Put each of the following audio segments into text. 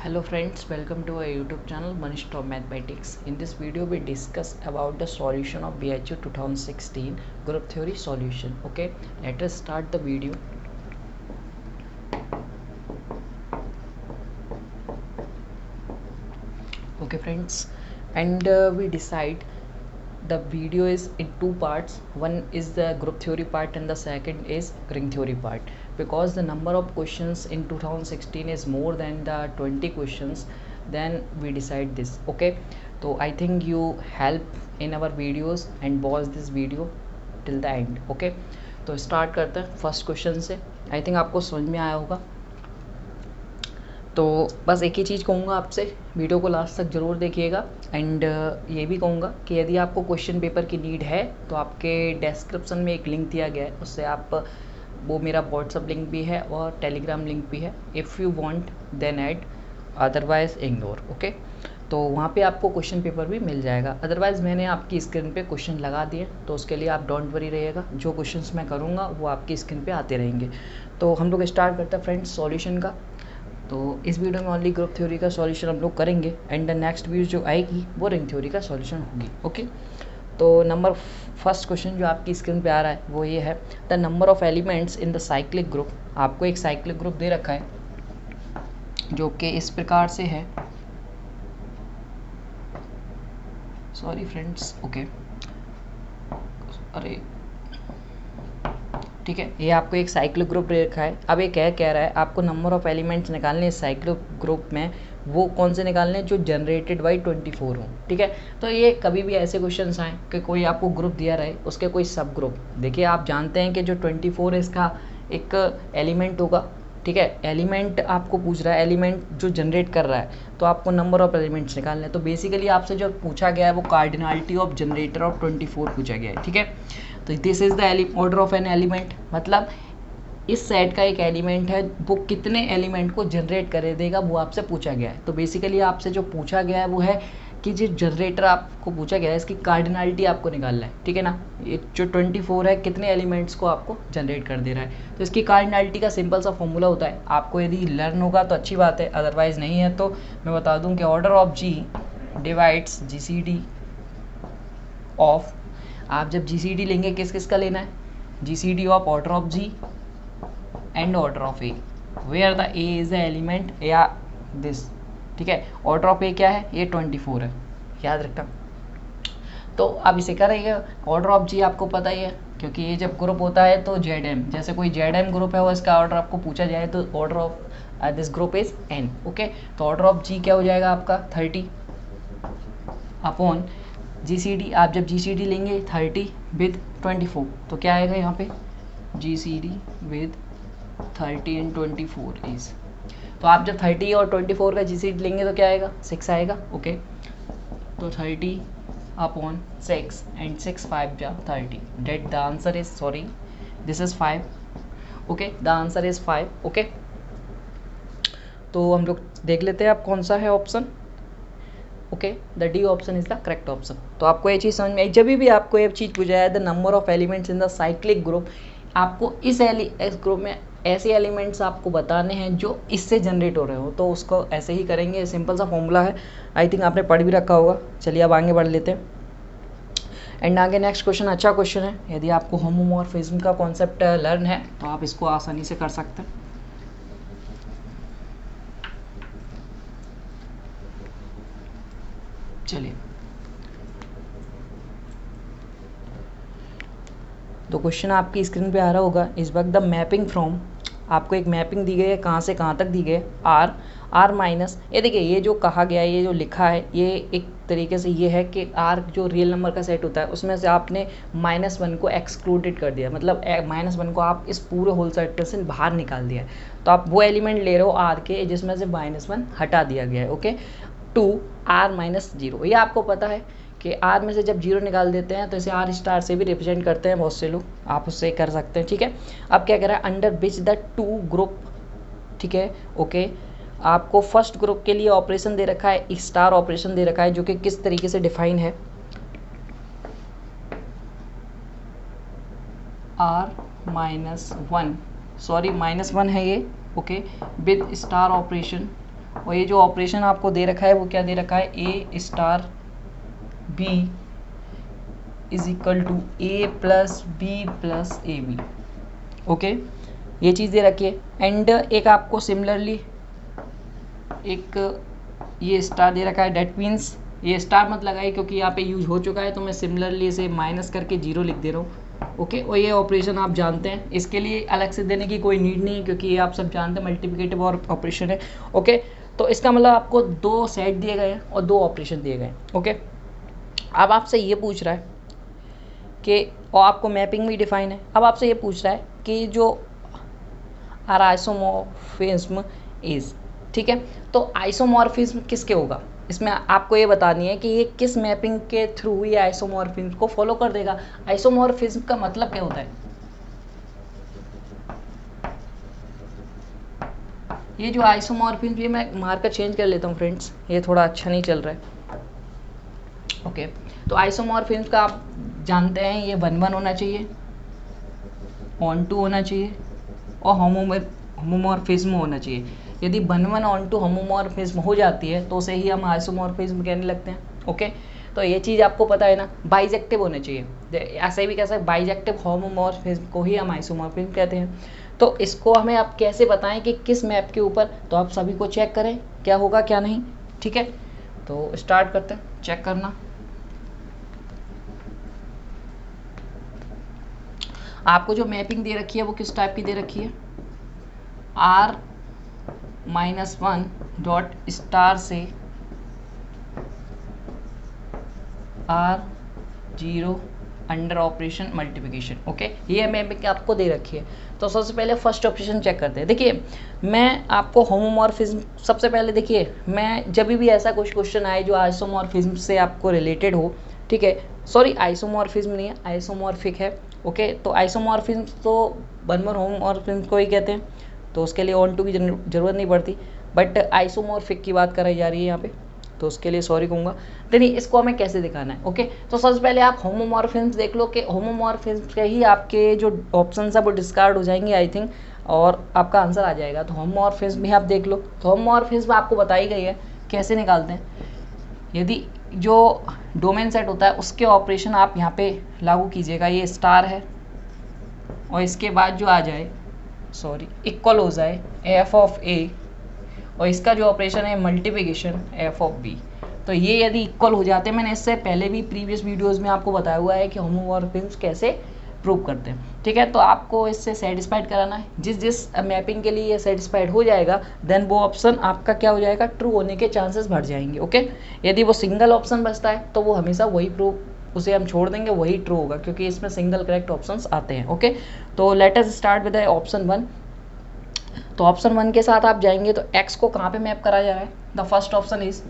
Hello friends, welcome to our YouTube channel Manish Top Mathematics. In this video we discuss about the solution of BHU 2016 group theory solution. Okay, let us start the video. Okay friends, and we decide the video is in two parts. One is the group theory part and the second is ring theory part, because the number of questions in 2016 is more than the 20 questions. Then we decide this. Okay, so I think you help in our videos and watch this video till the end. Okay, तो start करते हैं first question से. I think आपको समझ में आया होगा. तो बस एक ही चीज़ कहूँगा आपसे, वीडियो को लास्ट तक ज़रूर देखिएगा. एंड ये भी कहूँगा कि यदि आपको क्वेश्चन पेपर की नीड है तो आपके डिस्क्रिप्शन में एक लिंक दिया गया है, उससे आप वो मेरा व्हाट्सअप लिंक भी है और टेलीग्राम लिंक भी है. If you want then add, otherwise ignore. Okay, तो वहाँ पे आपको क्वेश्चन पेपर भी मिल जाएगा. अदरवाइज़ मैंने आपकी स्क्रीन पे क्वेश्चन लगा दिए, तो उसके लिए आप डोंट वरी रहिएगा. जो क्वेश्चंस मैं करूँगा वो आपकी स्क्रीन पे आते रहेंगे. तो हम लोग स्टार्ट करते हैं फ्रेंड्स सॉल्यूशन का. तो इस वीडियो में ओनली ग्रुप थ्योरी का सॉल्यूशन हम लोग करेंगे एंड द नेक्स्ट वीडियो जो आएगी वो रिंग थ्योरी का सॉल्यूशन होगी. ओके, तो नंबर फर्स्ट क्वेश्चन जो आपकी स्क्रीन पे आ रहा है वो ये है, the number of elements in the cyclic group. आपको एक साइक्लिक ग्रुप दे रखा है जो कि इस प्रकार से है. Sorry friends. ओके, अरे ठीक है, ये आपको एक साइक्लिक ग्रुप दे रखा है. अब ये क्या कह रहा है, आपको नंबर ऑफ एलिमेंट्स निकालने हैं साइक्लिक ग्रुप में. वो कौन से निकालने हैं? जो जनरेटेड बाई 24 हो. ठीक है, तो ये कभी भी ऐसे क्वेश्चंस आए कि कोई आपको ग्रुप दिया रहे, उसके कोई सब ग्रुप. देखिए आप जानते हैं कि जो 24 है इसका एक एलिमेंट होगा. ठीक है, एलिमेंट आपको पूछ रहा है, एलिमेंट जो जनरेट कर रहा है, तो आपको नंबर ऑफ एलिमेंट्स निकालने हैं. तो बेसिकली आपसे जो पूछा गया है वो कार्डिनलिटी ऑफ जनरेटर ऑफ 24 पूछा गया है. ठीक है, तो this is the order of an element, मतलब इस सेट का एक एलिमेंट है, वो कितने एलिमेंट को जनरेट कर देगा वो आपसे पूछा गया है. तो बेसिकली आपसे जो पूछा गया है वो है कि जो जनरेटर आपको पूछा गया है इसकी कार्डिनलिटी आपको निकालना है. ठीक है ना, ये जो 24 है कितने एलिमेंट्स को आपको जनरेट कर दे रहा है. तो इसकी कार्डिनलिटी का सिंपल सा फॉर्मूला होता है. आपको यदि लर्न होगा तो अच्छी बात है, अदरवाइज नहीं है तो मैं बता दूं कि order of G divides GCD of. आप जब GCD लेंगे किस किस का लेना है? GCD of order of G and order of A, where the A is the element या दिस. ठीक है, ऑर्डर ऑफ A क्या है? ये 24 है, याद रखना. तो आप इसे करेंगे. ऑर्डर ऑफ G आपको पता ही है, क्योंकि ये जब ग्रुप होता है तो ZM, जैसे कोई ZM ग्रुप है वो इसका ऑर्डर आपको पूछा जाए तो order of this group is N. Okay, तो ऑर्डर ऑफ G क्या हो जाएगा आपका? 30 अपॉन GCD. आप जब GCD लेंगे 30 विद 24, तो क्या आएगा यहाँ पे? GCD with 30 and 24 is. तो आप जब 30 और 24 का GCD लेंगे तो क्या आएगा? 6 आएगा. ओके, तो 30 अपॉन 6 एंड 6 5 जा 30. That the answer is, sorry this is 5. Okay, the answer is 5. Okay, तो हम लोग देख लेते हैं आप कौन सा है option. Okay, the D option is the correct option. तो आपको ये चीज़ समझ में आई. जब भी आपको ये चीज़ पूछा है the number of elements in the cyclic group, आपको इस ग्रुप में ऐसे एलिमेंट्स आपको बताने हैं जो इससे जनरेट हो रहे हो, तो उसको ऐसे ही करेंगे. सिंपल सा फॉर्मूला है, आई थिंक आपने पढ़ भी रखा होगा. चलिए अब आगे बढ़ लेते हैं. एंड आगे नेक्स्ट क्वेश्चन अच्छा क्वेश्चन है. यदि आपको होमोमॉर्फिज्म का कॉन्सेप्ट लर्न है तो आप इसको आसानी से कर सकते हैं. चलिए, तो क्वेश्चन आपकी स्क्रीन पे आ रहा होगा. इस वक्त द मैपिंग फ्रॉम, आपको एक मैपिंग दी गई है, कहाँ से कहाँ तक दी गई है? R minus. ये देखिए, ये जो कहा गया है, ये जो लिखा है, ये एक तरीके से ये है कि आर जो रियल नंबर का सेट होता है उसमें से आपने -1 को एक्सक्लूडेड कर दिया, मतलब -1 को आप इस पूरे होल सेट से बाहर निकाल दिया. तो आप वो एलिमेंट ले रहे हो आर के जिसमें से -1 हटा दिया गया है. Okay, to R-0. ये आपको पता है कि आर में से जब 0 निकाल देते हैं तो इसे आर स्टार से भी रिप्रेजेंट करते हैं बहुत से लोग, आप उससे कर सकते हैं. ठीक है, अब क्या कह रहा है? Under which the two group. ठीक है, ओके, आपको फर्स्ट ग्रुप के लिए ऑपरेशन दे रखा है, स्टार ऑपरेशन दे रखा है, जो कि किस तरीके से डिफाइन है? R-1, सॉरी -1 है ये. ओके, विद स्टार ऑपरेशन और ये जो ऑपरेशन आपको दे रखा है वो क्या दे रखा है, A star B is equal to A plus B plus A B. Okay, ये चीज़ दे रखी है। एंड एक आपको सिमिलरली एक ये स्टार दे रखा है, डेट मीन्स ये स्टार मत लगाइए क्योंकि यहाँ पे यूज हो चुका है, तो मैं सिमिलरली इसे माइनस करके 0 लिख दे रहा हूँ। ओके, और ये ऑपरेशन आप जानते हैं, इसके लिए अलग से देने की कोई नीड नहीं है क्योंकि ये आप सब जानते हैं मल्टीप्लिकेटिव और ऑपरेशन है। ओके, तो इसका मतलब आपको 2 सेट दिए गए हैं और 2 ऑपरेशन दिए गए हैं। ओके, अब आपसे ये पूछ रहा है कि, और आपको मैपिंग भी डिफाइन है, अब आपसे ये पूछ रहा है कि जो आइसोमॉर्फिज्म इज, ठीक है, तो आइसोमॉर्फिज्म किसके होगा, इसमें आपको ये बतानी है कि ये किस मैपिंग के थ्रू ये आइसोमॉर्फिज्म को फॉलो कर देगा। आइसोमॉर्फिज्म का मतलब क्या होता है, ये जो आइसोमॉर्फिज्म, ये मैं मार्कर चेंज कर लेता हूँ फ्रेंड्स, ये थोड़ा अच्छा नहीं चल रहा है। ओके, तो आइसोमॉर्फिज्म का आप जानते हैं ये 1-1 होना चाहिए, ऑन-टू होना चाहिए और होमोमॉर्फिज्म होना चाहिए। यदि 1-1 ऑन-टू होमोमॉर्फिज्म हो जाती है तो उसे ही हम आइसोमॉर्फिज्म कहने लगते हैं। ओके, तो ये चीज़ आपको पता है ना, बाइजेक्टिव होने चाहिए, ऐसे भी कह सकते, बाइजेक्टिव होमोमॉर्फिज्म को ही हम आइसोमॉर्फिज्म कहते हैं। तो इसको हमें आप कैसे बताएं कि किस मैप के ऊपर, तो आप सभी को चेक करें क्या होगा क्या नहीं। ठीक है, तो स्टार्ट करते हैं चेक करना। आपको जो मैपिंग दे रखी है वो किस टाइप की दे रखी है, R-1 डॉट स्टार से R0 under operation multiplication. Okay, ये मैपिंग आपको दे रखी है। तो सबसे पहले फर्स्ट ऑपरेशन चेक करते हैं। देखिए, मैं आपको होमोमॉर्फिज्म, सबसे पहले देखिए, मैं जब भी ऐसा कुछ क्वेश्चन आए जो आइसोमॉर्फिज्म से आपको रिलेटेड हो, ठीक है, सॉरी आइसोमॉर्फिज्म नहीं है, आइसोमॉर्फिक है। ओके, तो आइसोमॉर्फिज्म तो 1-1 होमोमॉर्फिज्म को ही कहते हैं, तो उसके लिए ऑन-टू की जरूरत नहीं पड़ती, बट आइसोमॉर्फिक की बात कराई जा रही है यहाँ पे, तो उसके लिए सॉरी कहूँगा। देखिए, इसको हमें कैसे दिखाना है। ओके, तो सबसे पहले आप होमोमॉर्फिज्म देख लो कि होमोमॉर्फिज्म के ही आपके जो ऑप्शन है वो डिस्कार्ड हो जाएंगे आई थिंक, और आपका आंसर आ जाएगा। तो होमोमॉर्फिज्म भी आप देख लो। तो होमोमॉर्फिज्म आपको बताई गई है कैसे निकालते हैं। यदि जो डोमेन सेट होता है उसके ऑपरेशन आप यहाँ पे लागू कीजिएगा, ये स्टार है और इसके बाद जो आ जाए, सॉरी, इक्वल हो जाए एफ ऑफ ए, और इसका जो ऑपरेशन है मल्टीप्लिकेशन एफ ऑफ बी। तो ये यदि इक्वल हो जाते हैं, मैंने इससे पहले भी प्रीवियस वीडियोस में आपको बताया हुआ है कि होमोमॉर्फिज्म कैसे प्रूव करते हैं। ठीक है, तो आपको इससे सेटिस्फाइड कराना है। जिस मैपिंग के लिए ये सेटिस्फाइड हो जाएगा, देन वो ऑप्शन आपका क्या हो जाएगा, ट्रू होने के चांसेस बढ़ जाएंगे। ओके, यदि वो सिंगल ऑप्शन बचता है तो वो हमेशा वही प्रूव, उसे हम छोड़ देंगे, वही ट्रू होगा क्योंकि इसमें सिंगल करेक्ट ऑप्शंस आते हैं। ओके, तो let us start with option 1। तो ऑप्शन 1 के साथ आप जाएंगे तो x को कहाँ पे मैप करा जा रहा है, the first option is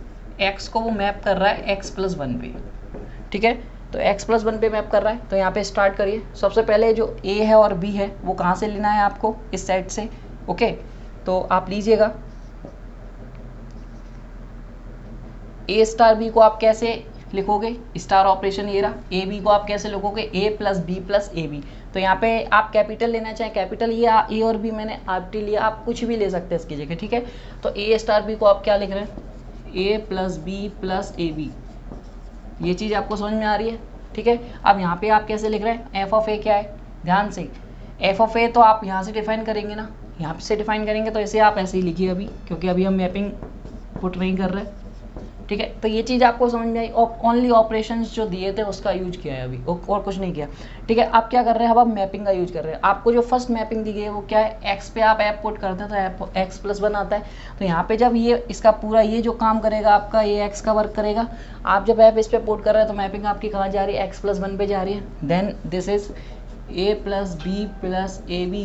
x को वो मैप कर रहा है x+1 पे। ठीक है, तो x+1 पे मैप कर रहा है, तो यहाँ पे स्टार्ट करिए। सबसे पहले जो a है और b है वो कहाँ से लेना है आपको, इस सेट से। ओके, तो आप लीजिएगा a स्टार b को आप कैसे लिखोगे, स्टार ऑपरेशन ये रहा, ए बी को आप कैसे लिखोगे, a plus B plus A B. तो यहाँ पे आप कैपिटल लेना चाहें कैपिटल, या ए और बी मैंने आरटी लिया, आप कुछ भी ले सकते हैं इसकी जगह। ठीक है, तो ए स्टार बी को आप क्या लिख रहे हैं, A plus B plus A B. ये चीज़ आपको समझ में आ रही है। ठीक है, अब यहाँ पे आप कैसे लिख रहे हैं, एफ ऑफ ए क्या है, ध्यान से, एफ ऑफ ए तो आप यहाँ से डिफाइन करेंगे ना, यहाँ से डिफाइन करेंगे, तो इसे आप ऐसे ही लिखिए अभी, क्योंकि अभी हम मैपिंग पुट नहीं कर रहे। ठीक है, तो ये चीज़ आपको समझ में आई। ओनली ऑपरेशंस जो दिए थे उसका यूज किया है अभी, और कुछ नहीं किया। ठीक है, आप क्या कर रहे हैं, अब आप मैपिंग का यूज कर रहे हैं। आपको जो फर्स्ट मैपिंग दी गई है वो क्या है, एक्स पे आप ऐप पुट करते हैं तो x+1 आता है। तो यहाँ पे जब ये इसका पूरा ये जो काम करेगा आपका, ये x का वर्क करेगा। आप जब ऐप इस पे पुट कर रहे हैं तो मैपिंग आपकी कहाँ जा रही है, x+1 पे जा रही है। Then this is a plus B plus A B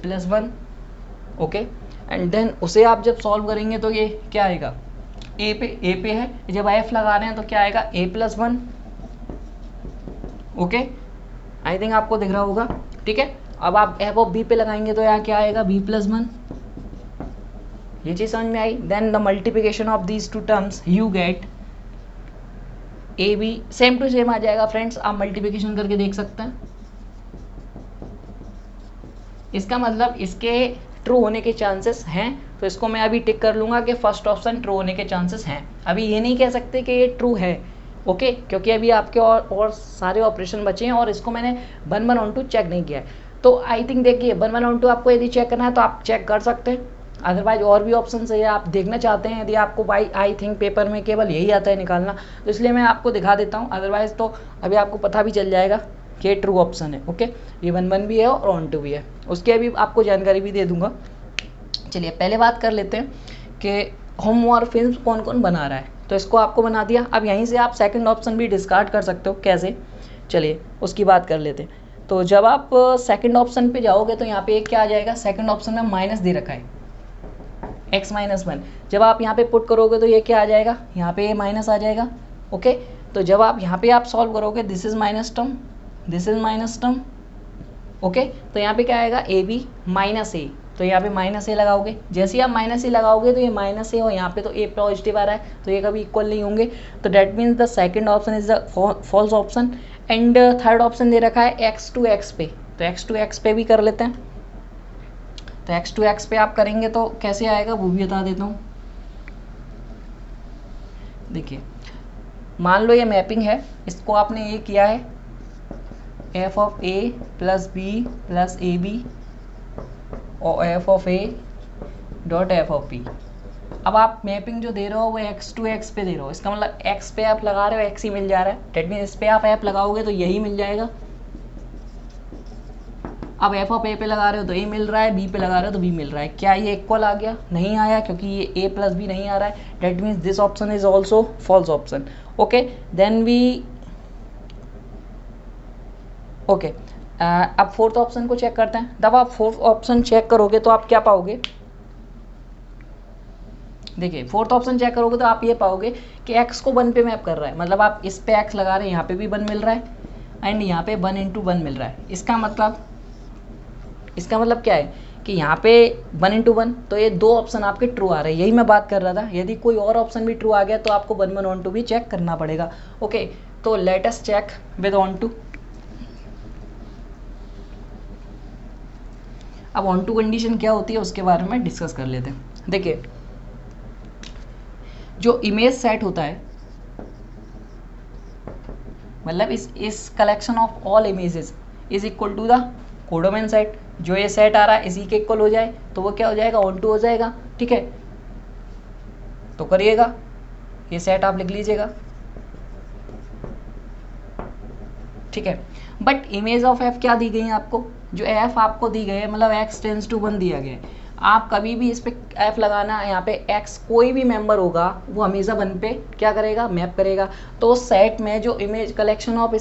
plus 1। Okay, and then उसे आप जब सॉल्व करेंगे तो ये क्या आएगा, ए पे है, जब एफ लगा रहे हैं तो क्या आएगा, a+1। ओके, आई थिंक आपको दिख रहा होगा। ठीक है, अब आप एफ ऑफ बी पे लगाएंगे तो यहाँ क्या आएगा, b+1। ये चीज समझ में आई। Then the multiplication of these two terms you get A B, same to same आ जाएगा फ्रेंड्स, आप मल्टीप्लिकेशन करके देख सकते हैं। इसका मतलब इसके ट्रू होने के चांसेस हैं, तो इसको मैं अभी टिक कर लूँगा कि फर्स्ट ऑप्शन ट्रू होने के चांसेस हैं। अभी ये नहीं कह सकते कि ये ट्रू है, ओके, क्योंकि अभी आपके और सारे ऑपरेशन बचे हैं और इसको मैंने 1 1 on 2 चेक नहीं किया है। तो आई थिंक देखिए 1 1 on 2 आपको यदि चेक करना है तो आप चेक कर सकते हैं, अदरवाइज और भी ऑप्शन है आप देखना चाहते हैं, यदि आपको बाई आई थिंक पेपर में केवल यही आता है निकालना, तो इसलिए मैं आपको दिखा देता हूँ, अदरवाइज तो अभी आपको पता भी चल जाएगा कि ट्रू ऑप्शन है। ओके, ये 1 1 भी है और ऑन 2 भी है, उसकी अभी आपको जानकारी भी दे दूंगा। चलिए पहले बात कर लेते हैं कि होमोमॉर्फिज्म कौन कौन बना रहा है। तो इसको आपको बना दिया, अब यहीं से आप सेकंड ऑप्शन भी डिस्कार्ड कर सकते हो, कैसे, चलिए उसकी बात कर लेते हैं। तो जब आप सेकंड ऑप्शन पे जाओगे तो यहाँ पे क्या आ जाएगा, सेकंड ऑप्शन में माइनस दे रखा है x - 1, जब आप यहाँ पे पुट करोगे तो ये क्या आ जाएगा, यहाँ पे ये माइनस आ जाएगा। ओके, तो जब आप यहाँ पे आप सॉल्व करोगे this is minus term, this is minus term, okay, तो यहाँ पे क्या आएगा ए बी माइनस ए, तो यहाँ पे माइनस ए लगाओगे, जैसे ही आप माइनस ए लगाओगे तो ये माइनस ए और यहाँ पे तो ए पॉजिटिव आ रहा है, तो ये कभी इक्वल नहीं होंगे, तो that means the second option is the false option. And third option दे रखा है x to x पे, तो x to x पे भी कर लेते हैं। तो x to x पे आप करेंगे तो कैसे आएगा वो भी बता देता हूँ। देखिए मान लो ये मैपिंग है, इसको आपने ये किया है f of a plus B plus A B और f of a dot f of b। अब आप मैपिंग जो दे रहे हो वो x to x पे दे रहे हो, इसका मतलब x पे आप लगा रहे हो x ही मिल जा रहा है, डेट मीन इस पे आप f लगाओगे तो यही मिल जाएगा। अब f ऑफ a पे लगा रहे हो तो a मिल रहा है, b पे लगा रहे हो तो b मिल रहा है, क्या ये इक्वल आ गया, नहीं आया, क्योंकि ये a प्लस b नहीं आ रहा है, that means this option is also false option. Okay, then we okay, अब फोर्थ ऑप्शन को चेक करते हैं। जब आप फोर्थ ऑप्शन चेक करोगे तो आप क्या पाओगे, देखिए फोर्थ ऑप्शन चेक करोगे तो आप ये पाओगे कि x को 1 पे मैप कर रहा है, मतलब आप इस पे x लगा रहे हैं, यहाँ पे भी 1 मिल रहा है एंड यहाँ पे 1 into 1 मिल रहा है। इसका मतलब क्या है कि यहाँ पे 1 into 1, तो ये दो ऑप्शन आपके ट्रू आ रहे हैं, यही मैं बात कर रहा था। यदि कोई और ऑप्शन भी ट्रू आ गया तो आपको 1 1 on 2 भी चेक करना पड़ेगा। ओके, तो let us check with on 2। अब ऑन टू कंडीशन क्या होती है उसके बारे में डिस्कस कर लेते हैं। देखिए जो इमेज सेट होता है, मतलब इस collection of all images is equal to the codomain set, जो ये सेट आ रहा है इसी के इक्वल हो जाए तो वो क्या हो जाएगा, ऑन टू हो जाएगा। ठीक है, तो करिएगा, ये सेट आप लिख लीजिएगा। ठीक है, बट इमेज ऑफ एफ क्या दी गई है आपको, जो एफ आपको दी गई है, मतलब x टेंस टू 1 दिया गया है, आप कभी भी इस पे एफ लगाना, यहाँ पे x कोई भी मेंबर होगा वो हमेशा 1 पे क्या करेगा, मैप करेगा। तो सेट में जो इमेज कलेक्शन ऑफ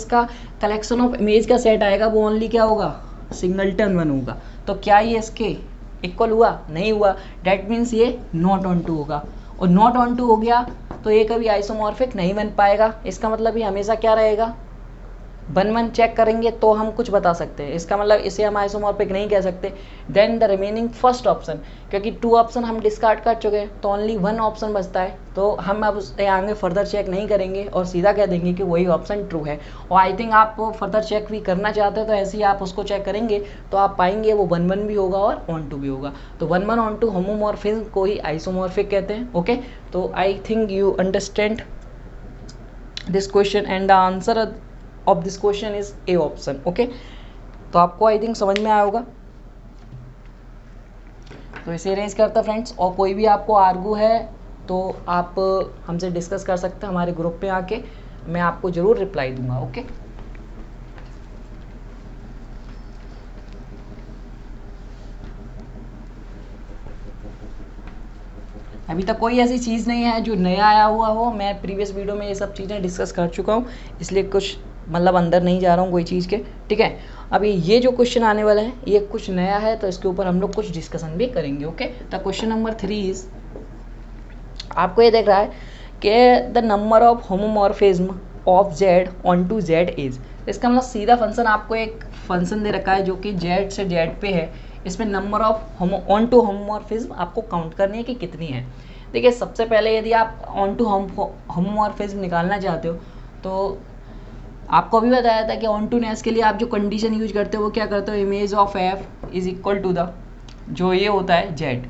इमेज का सेट आएगा वो ओनली क्या होगा, सिंगलटन 1 होगा। तो क्या ये इसके इक्वल हुआ, नहीं हुआ, डेट मीन्स ये नॉट ऑन टू होगा, और नॉट ऑन टू हो गया तो ये कभी आइसोमॉर्फिक नहीं बन पाएगा। इसका मतलब ये हमेशा क्या रहेगा, 1 1 चेक करेंगे तो हम कुछ बता सकते हैं, इसका मतलब इसे हम आइसोमॉर्फिक नहीं कह सकते। Then the remaining first option, क्योंकि 2 ऑप्शन हम डिस्कार्ड कर चुके हैं तो ओनली 1 ऑप्शन बचता है, तो हम अब उससे आगे फर्दर चेक नहीं करेंगे और सीधा कह देंगे कि वही ऑप्शन ट्रू है। और आई थिंक आप फर्दर चेक भी करना चाहते हो तो ऐसे ही आप उसको चेक करेंगे तो आप पाएंगे वो 1 1 भी होगा और ऑन टू भी होगा। तो 1 1 on 2 होमोमॉर्फिज्म को ही आइसोमॉर्फिक कहते हैं। ओके, तो I think you understand this question and the answer of this question is A option. Okay, तो आपको आई थिंक समझ में आया होगा। तो इसे अरेंज करता फ्रेंड्स, और कोई भी आपको आर्गू है तो आप हमसे डिस्कस कर सकते हैं हमारे ग्रुप पे आके, मैं आपको ज़रूर रिप्लाई दूंगा। ओके, अभी तक कोई ऐसी चीज़ नहीं है जो नया आया हुआ हो, मैं प्रीवियस वीडियो में ये सब चीज़ें डिस्कस कर चुका हूँ, इसलिए कुछ मतलब अंदर नहीं जा रहा हूँ कोई चीज़ के। ठीक है, अभी ये जो क्वेश्चन आने वाला है ये कुछ नया है तो इसके ऊपर हम लोग कुछ डिस्कशन भी करेंगे। ओके, तो क्वेश्चन नंबर 3 इज, आपको ये देख रहा है कि the number of homomorphism of z on to z is, इसका मतलब सीधा फंक्शन, आपको एक फंक्शन दे रखा है जो कि z से z पे है, इसमें number of on to homomorphism आपको काउंट करनी है कि कितनी है। देखिए सबसे पहले यदि आप ऑन टू होमोमॉर्फिज्म निकालना चाहते हो तो आपको अभी बताया था कि ऑन टू नेस के लिए आप जो कंडीशन यूज करते हो वो क्या करते हो, image of F is equal to the जो ये होता है जेड,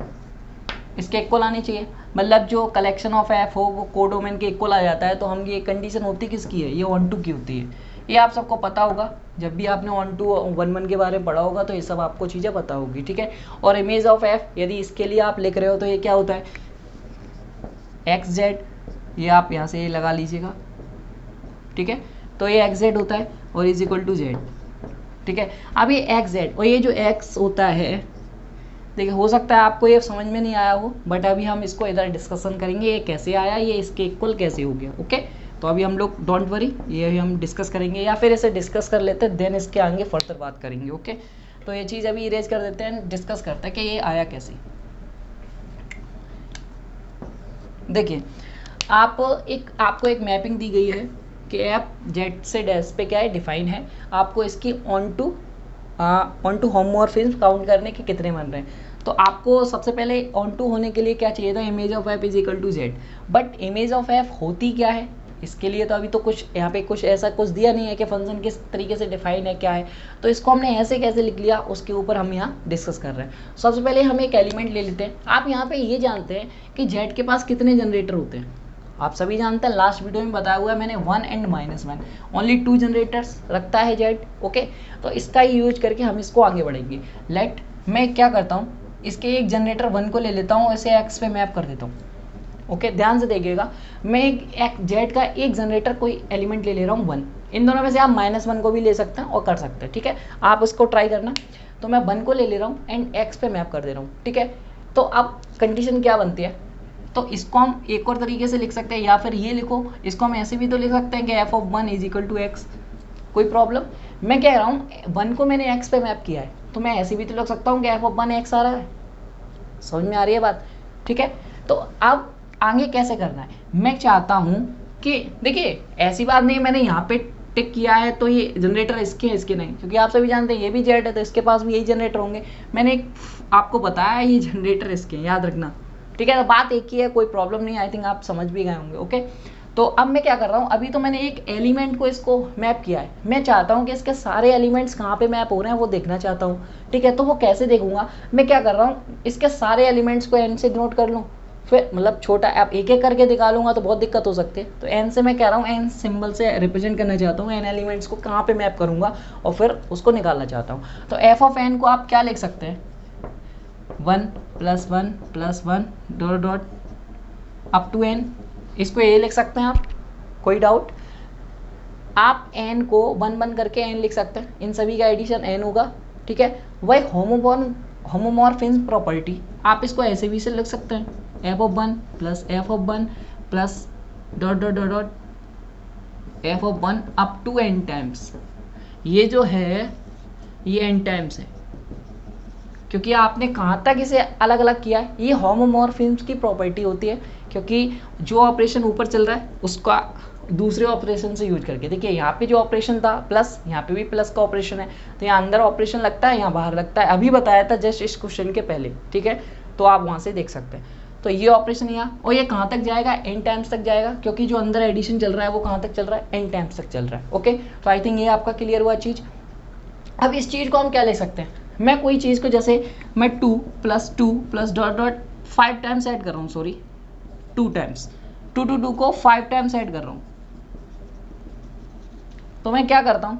इसके इक्वल आनी चाहिए। मतलब जो कलेक्शन ऑफ एफ हो वो कोडोमेन के इक्वल आ जाता है। तो हम ये कंडीशन होती किसकी है, ये 1 की होती है। ये आप सबको पता होगा, जब भी आपने 1 2 1 1 के बारे में पढ़ा होगा तो ये सब आपको चीज़ें पता होगी, ठीक है। और इमेज ऑफ एफ यदि इसके लिए आप लिख रहे हो तो ये क्या होता है, एक्स जेड, ये आप यहाँ से ये लगा लीजिएगा, ठीक है। तो ये एक्स जेड होता है और इज इक्वल टू जेड, ठीक है। अब ये एक्स जेड और ये जो एक्स होता है, देखिए हो सकता है आपको ये समझ में नहीं आया हो, बट अभी हम इसको इधर डिस्कशन करेंगे, ये कैसे आया, ये इसके इक्वल कैसे हो गया, ओके। तो अभी हम लोग डोंट वरी, ये अभी हम डिस्कस करेंगे, या फिर इसे डिस्कस कर लेते हैं, देन इसके आगे फर्दर बात करेंगे, ओके। तो ये चीज़ अभी इरेज कर देते हैं, डिस्कस करते हैं कि ये आया कैसे। देखिए आपको एक मैपिंग दी गई है कि एफ जेड से डैश पे क्या है, डिफाइन है। आपको इसकी ऑन टू होमोमॉर्फिज्म काउंट करने के कितने बन रहे हैं। तो आपको सबसे पहले ऑन टू होने के लिए क्या चाहिए था, image of F is equal to Z. But image of F होती क्या है, इसके लिए तो अभी तो कुछ यहाँ पे कुछ ऐसा कुछ दिया नहीं है कि फंक्शन किस तरीके से डिफाइन है, क्या है। तो इसको हमने ऐसे कैसे लिख लिया, उसके ऊपर हम यहाँ डिस्कस कर रहे हैं। सबसे पहले हम एक एलिमेंट ले लेते हैं। आप यहाँ पे ये जानते हैं कि जेड के पास कितने जनरेटर होते हैं, आप सभी जानते हैं, लास्ट वीडियो में बताया हुआ है मैंने, 1 and -1, ओनली 2 जनरेटर्स रखता है जेड, ओके। तो इसका यूज करके हम इसको आगे बढ़ेंगे। लेट मैं क्या करता हूँ, इसके एक जनरेटर 1 को ले लेता हूँ, इसे एक्स पे मैप कर देता हूँ, ओके। ध्यान से देखिएगा, मैं एक जेड का एक जनरेटर कोई एलिमेंट ले रहा हूँ 1। इन दोनों में से आप -1 को भी ले सकते हैं और कर सकते हैं, ठीक है। आप उसको ट्राई करना। तो मैं 1 को ले रहा हूँ एंड एक्स पे मैप कर दे रहा हूँ, ठीक है। तो अब कंडीशन क्या बनती है, तो इसको हम एक और तरीके से लिख सकते हैं, या फिर ये लिखो, इसको हम ऐसे भी तो लिख सकते हैं कि F of 1 is equal to x. कोई प्रॉब्लम, मैं कह रहा हूँ 1 को मैंने एक्स पे मैप किया है, तो मैं ऐसे भी तो लिख सकता हूँ कि एफ ऑफ 1 एक्स आ रहा है। समझ में आ रही है बात, ठीक है। तो अब आगे कैसे करना है, मैं चाहता हूँ कि देखिए ऐसी बात नहीं मैंने यहाँ पे टिक किया है तो ये जनरेटर इसके नहीं, क्योंकि आप सभी जानते हैं ये भी जेड है तो इसके पास भी यही जनरेटर होंगे। मैंने आपको बताया ये जनरेटर इसके, याद रखना, ठीक है। तो बात एक ही है, कोई प्रॉब्लम नहीं, आई थिंक आप समझ भी गए होंगे, ओके। तो अब मैं क्या कर रहा हूँ, अभी तो मैंने एक एलिमेंट को इसको मैप किया है, मैं चाहता हूँ कि इसके सारे एलिमेंट्स कहाँ पे मैप हो रहे हैं वो देखना चाहता हूँ, ठीक है। तो वो कैसे देखूंगा, मैं क्या कर रहा हूँ, इसके सारे एलिमेंट्स को एन से डिनोट कर लूँ, फिर मतलब छोटा आप एक एक करके निकालूंगा तो बहुत दिक्कत हो सकती है। तो एन से मैं कह रहा हूँ, एन सिंबल से रिप्रेजेंट करना चाहता हूँ, एन एलिमेंट्स को कहाँ पे मैप करूँगा और फिर उसको निकालना चाहता हूँ। तो एफ ऑफ एन को आप क्या लिख सकते हैं, 1 + 1 + 1 dot dot up to N, इसको ये लिख सकते हैं आप, कोई डाउट। आप एन को 1 1 करके एन लिख सकते हैं, इन सभी का एडिशन एन होगा, ठीक है। वही होमोमॉर्फिज्म प्रॉपर्टी आप इसको ऐसे भी से लिख सकते हैं, F of 1 + F of 1 plus dot dot dot dot F of 1 up to N times. ये जो है ये एन टाइम्स है, क्योंकि आपने कहाँ तक इसे अलग अलग किया है। ये होमोमॉर्फिज्म की प्रॉपर्टी होती है, क्योंकि जो ऑपरेशन ऊपर चल रहा है उसका दूसरे ऑपरेशन से यूज करके, देखिए यहाँ पे जो ऑपरेशन था प्लस, यहाँ पे भी प्लस का ऑपरेशन है, तो यहाँ अंदर ऑपरेशन लगता है, यहाँ बाहर लगता है, अभी बताया था जस्ट इस क्वेश्चन के पहले, ठीक है। तो आप वहाँ से देख सकते हैं। तो ये ऑपरेशन यहाँ, और ये कहाँ तक जाएगा, एन टाइम्स तक जाएगा, क्योंकि जो अंदर एडिशन चल रहा है वो कहाँ तक चल रहा है, एन टाइम्स तक चल रहा है, ओके। तो आई थिंक ये आपका क्लियर हुआ चीज़। अब इस चीज़ को हम क्या ले सकते हैं, मैं कोई चीज़ को जैसे मैं 2 + 2 + डॉट डॉट 5 टाइम्स ऐड कर रहा हूँ, सॉरी 2 टाइम्स, 2 to 2 को 5 टाइम्स ऐड कर रहा हूँ। तो मैं क्या करता हूँ,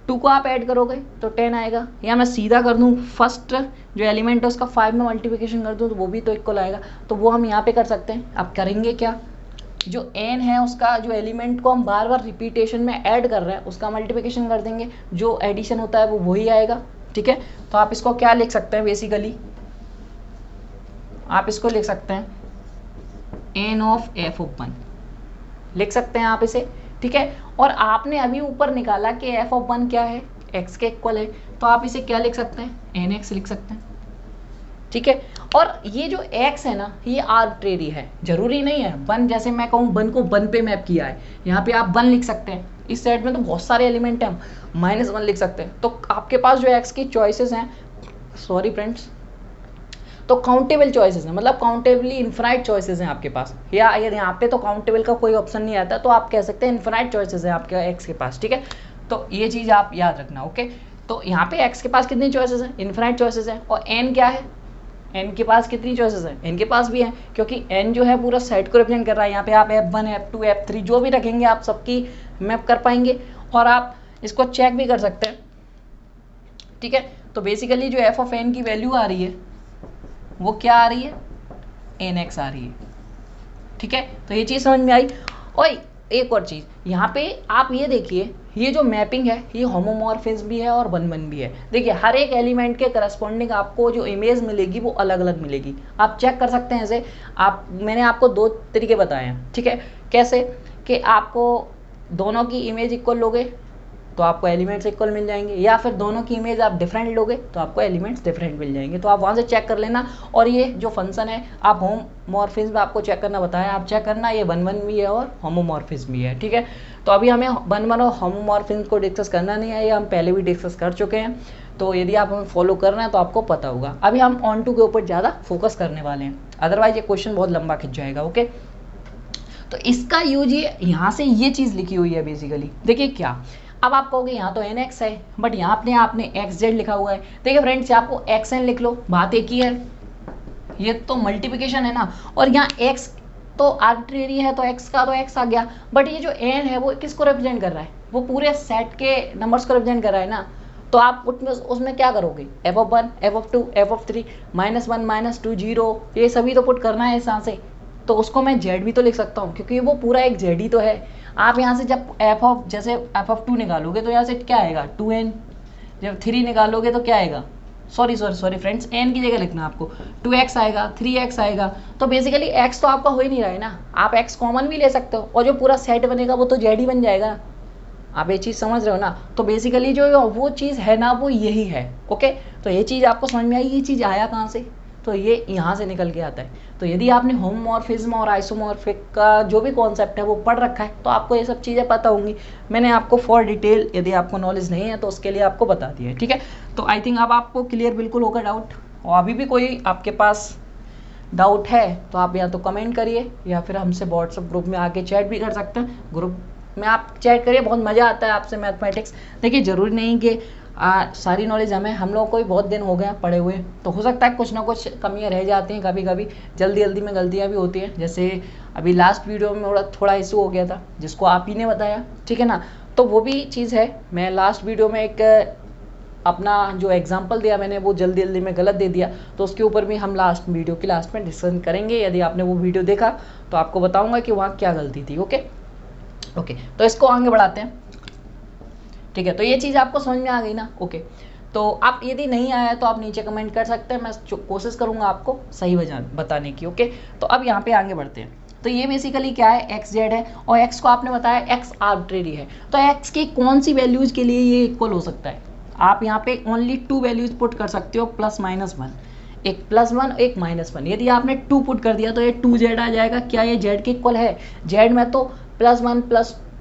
2 को आप ऐड करोगे तो 10 आएगा, या मैं सीधा कर दूँ फर्स्ट जो एलिमेंट है उसका 5 में मल्टीप्लिकेशन कर दूँ तो वो भी तो इक्वल आएगा। तो वो हम यहाँ पे कर सकते हैं। अब करेंगे क्या, जो n है उसका जो एलिमेंट को हम बार बार रिपीटेशन में ऐड कर रहे हैं उसका मल्टीप्लिकेशन कर देंगे, जो एडिशन होता है वो वही आएगा, ठीक है। तो आप इसको क्या लिख सकते हैं, बेसिकली आप इसको लिख सकते हैं n ऑफ f ऑफ 1 लिख सकते हैं आप इसे, ठीक है। और आपने अभी ऊपर निकाला कि f ऑफ 1 क्या है, x के इक्वल है, तो आप इसे क्या लिख सकते हैं, nx लिख सकते हैं, ठीक है। और ये जो x है ना ये आर्बिट्रेरी है, जरूरी नहीं है 1, जैसे मैं कहूँ 1 को 1 पे मैप किया है, यहाँ पे आप 1 लिख सकते हैं। इस सेट में तो बहुत सारे एलिमेंट हैं, हम -1 लिख सकते हैं। तो आपके पास जो x की चॉइसेस हैं, सॉरी फ्रेंड्स, तो काउंटेबल चॉइसेस हैं, मतलब काउंटेबली इन्फिनाइट चॉइसेस हैं आपके पास, या अगर यहाँ पे तो काउंटेबल का कोई ऑप्शन नहीं आता तो आप कह सकते हैं इन्फिनाइट चॉइसेस हैं आपके x के पास, ठीक है। तो ये चीज़ आप याद रखना, ओके। तो यहाँ पे x के पास कितनी चॉइसेस हैं, इन्फिनाइट चॉइसेस हैं, और n क्या है, एन के पास कितनी चॉइसेस हैं, एन के पास भी हैं, क्योंकि एन जो है पूरा सेट को रिप्रेजेंट कर रहा है। यहाँ पे आप F1 F2 F3 जो भी रखेंगे आप सबकी मैप कर पाएंगे और आप इसको चेक भी कर सकते हैं, ठीक है। तो बेसिकली जो एफ ऑफ एन की वैल्यू आ रही है वो क्या आ रही है, NX आ रही है, ठीक है। तो ये चीज़ समझ में आई। और एक और चीज़ यहाँ पे आप ये देखिए, ये जो मैपिंग है ये होमोमॉर्फिज्म भी है और वन वन भी है। देखिए हर एक एलिमेंट के करस्पॉन्डिंग आपको जो इमेज मिलेगी वो अलग अलग मिलेगी, आप चेक कर सकते हैं। ऐसे मैंने आपको दो तरीके बताए हैं, ठीक है। कैसे कि आपको दोनों की इमेज इक्वल लोगे तो आपको एलिमेंट्स इक्वल मिल जाएंगे, या फिर दोनों की इमेज आप डिफरेंट लोगे तो आपको एलिमेंट्स डिफरेंट मिल जाएंगे। तो आप वहाँ से चेक कर लेना। और ये जो फंक्शन है आप होमोमॉर्फिज्म आपको चेक करना बताया, आप चेक करना, ये वन वन भी है और होमोमॉर्फिज्म भी है, ठीक है। तो अभी हमें वन वन और होमोमॉर्फिज्म को डिस्कस करना नहीं है, ये हम पहले भी डिस्कस कर चुके हैं। तो यदि आप हमें फॉलो कर रहे हैं तो आपको पता होगा। अभी हम ऑन टू के ऊपर ज़्यादा फोकस करने वाले हैं, अदरवाइज ये क्वेश्चन बहुत लंबा खिंच जाएगा, ओके। तो इसका यूज ये यहाँ से ये चीज़ लिखी हुई है बेसिकली। देखिए क्या, अब आप कहोगे यहाँ तो NX है बट यहाँ अपने आपने XZ लिखा हुआ है। देखिए फ्रेंड्स आपको XN लिख लो, बात एक ही है, ये तो मल्टीप्लिकेशन है ना। और यहाँ X तो आर्बिट्रेरी है तो X का तो X आ गया, बट ये जो N है वो किसको रिप्रेजेंट कर रहा है, वो पूरे सेट के नंबर्स को रिप्रेजेंट कर रहा है ना। तो आप उसमें क्या करोगे, F(1), F(2), F(3), -1 -2 0, ये सभी तो पुट करना है इस यहाँ से। तो उसको मैं Z भी तो लिख सकता हूँ क्योंकि वो पूरा एक Z ही तो है। आप यहाँ से जब जैसे F(2) निकालोगे तो यहाँ से क्या आएगा 2n, जब 3 निकालोगे तो क्या आएगा, सॉरी फ्रेंड्स, n की जगह लिखना आपको 2x आएगा, 3x आएगा। तो बेसिकली x तो आपका हो ही नहीं रहा है ना, आप x कॉमन भी ले सकते हो और जो पूरा सेट बनेगा वो तो Z ही बन जाएगा। आप ये चीज़ समझ रहे हो ना। तो बेसिकली जो वो चीज़ है ना वो यही है, ओके। तो ये चीज़ आपको समझ में आई, ये चीज़ आया कहाँ से, तो ये यहाँ से निकल के आता है। तो यदि आपने होमोमॉर्फिज्म और आइसोमॉर्फिक का जो भी कॉन्सेप्ट है वो पढ़ रखा है तो आपको ये सब चीज़ें पता होंगी। मैंने आपको फॉर डिटेल, यदि आपको नॉलेज नहीं है तो उसके लिए आपको बता दिया है, ठीक है। तो आई थिंक अब आपको क्लियर बिल्कुल होगा डाउट। और अभी भी कोई आपके पास डाउट है तो आप या तो कमेंट करिए या फिर हमसे व्हाट्सएप ग्रुप में आके चैट भी कर सकते हैं। ग्रुप में आप चैट करिए, बहुत मज़ा आता है आपसे मैथमेटिक्स। देखिए ज़रूरी नहीं कि सारी नॉलेज हम लोगों को भी बहुत दिन हो गए पढ़े हुए, तो हो सकता है कुछ ना कुछ कमियां रह जाती हैं, कभी कभी जल्दी में गलतियां भी होती हैं। जैसे अभी लास्ट वीडियो में थोड़ा इशू हो गया था जिसको आप ही ने बताया, ठीक है ना। तो वो भी चीज़ है, मैं लास्ट वीडियो में एक अपना जो एग्जाम्पल दिया मैंने वो जल्दी में गलत दे दिया, तो उसके ऊपर भी हम वीडियो के लास्ट में डिस्कशन करेंगे। यदि आपने वो वीडियो देखा तो आपको बताऊँगा कि वहाँ क्या गलती थी, ओके। तो इसको आगे बढ़ाते हैं, ठीक है। तो ये चीज़ आपको समझ में आ गई ना, ओके। तो आप यदि नहीं आया तो आप नीचे कमेंट कर सकते हैं, मैं कोशिश करूंगा आपको सही बताने की, ओके। तो अब यहाँ पे आगे बढ़ते हैं। तो ये बेसिकली क्या है, XZ है और X को आपने बताया X आर्बिट्रेरी है। तो X की कौन सी वैल्यूज के लिए ये इक्वल हो सकता है, आप यहाँ पे ओनली 2 वैल्यूज पुट कर सकते हो, +-1, एक +1 एक -1। यदि आपने 2 पुट कर दिया तो ये 2Z आ जाएगा। क्या ये Z के इक्वल है, Z में तो +1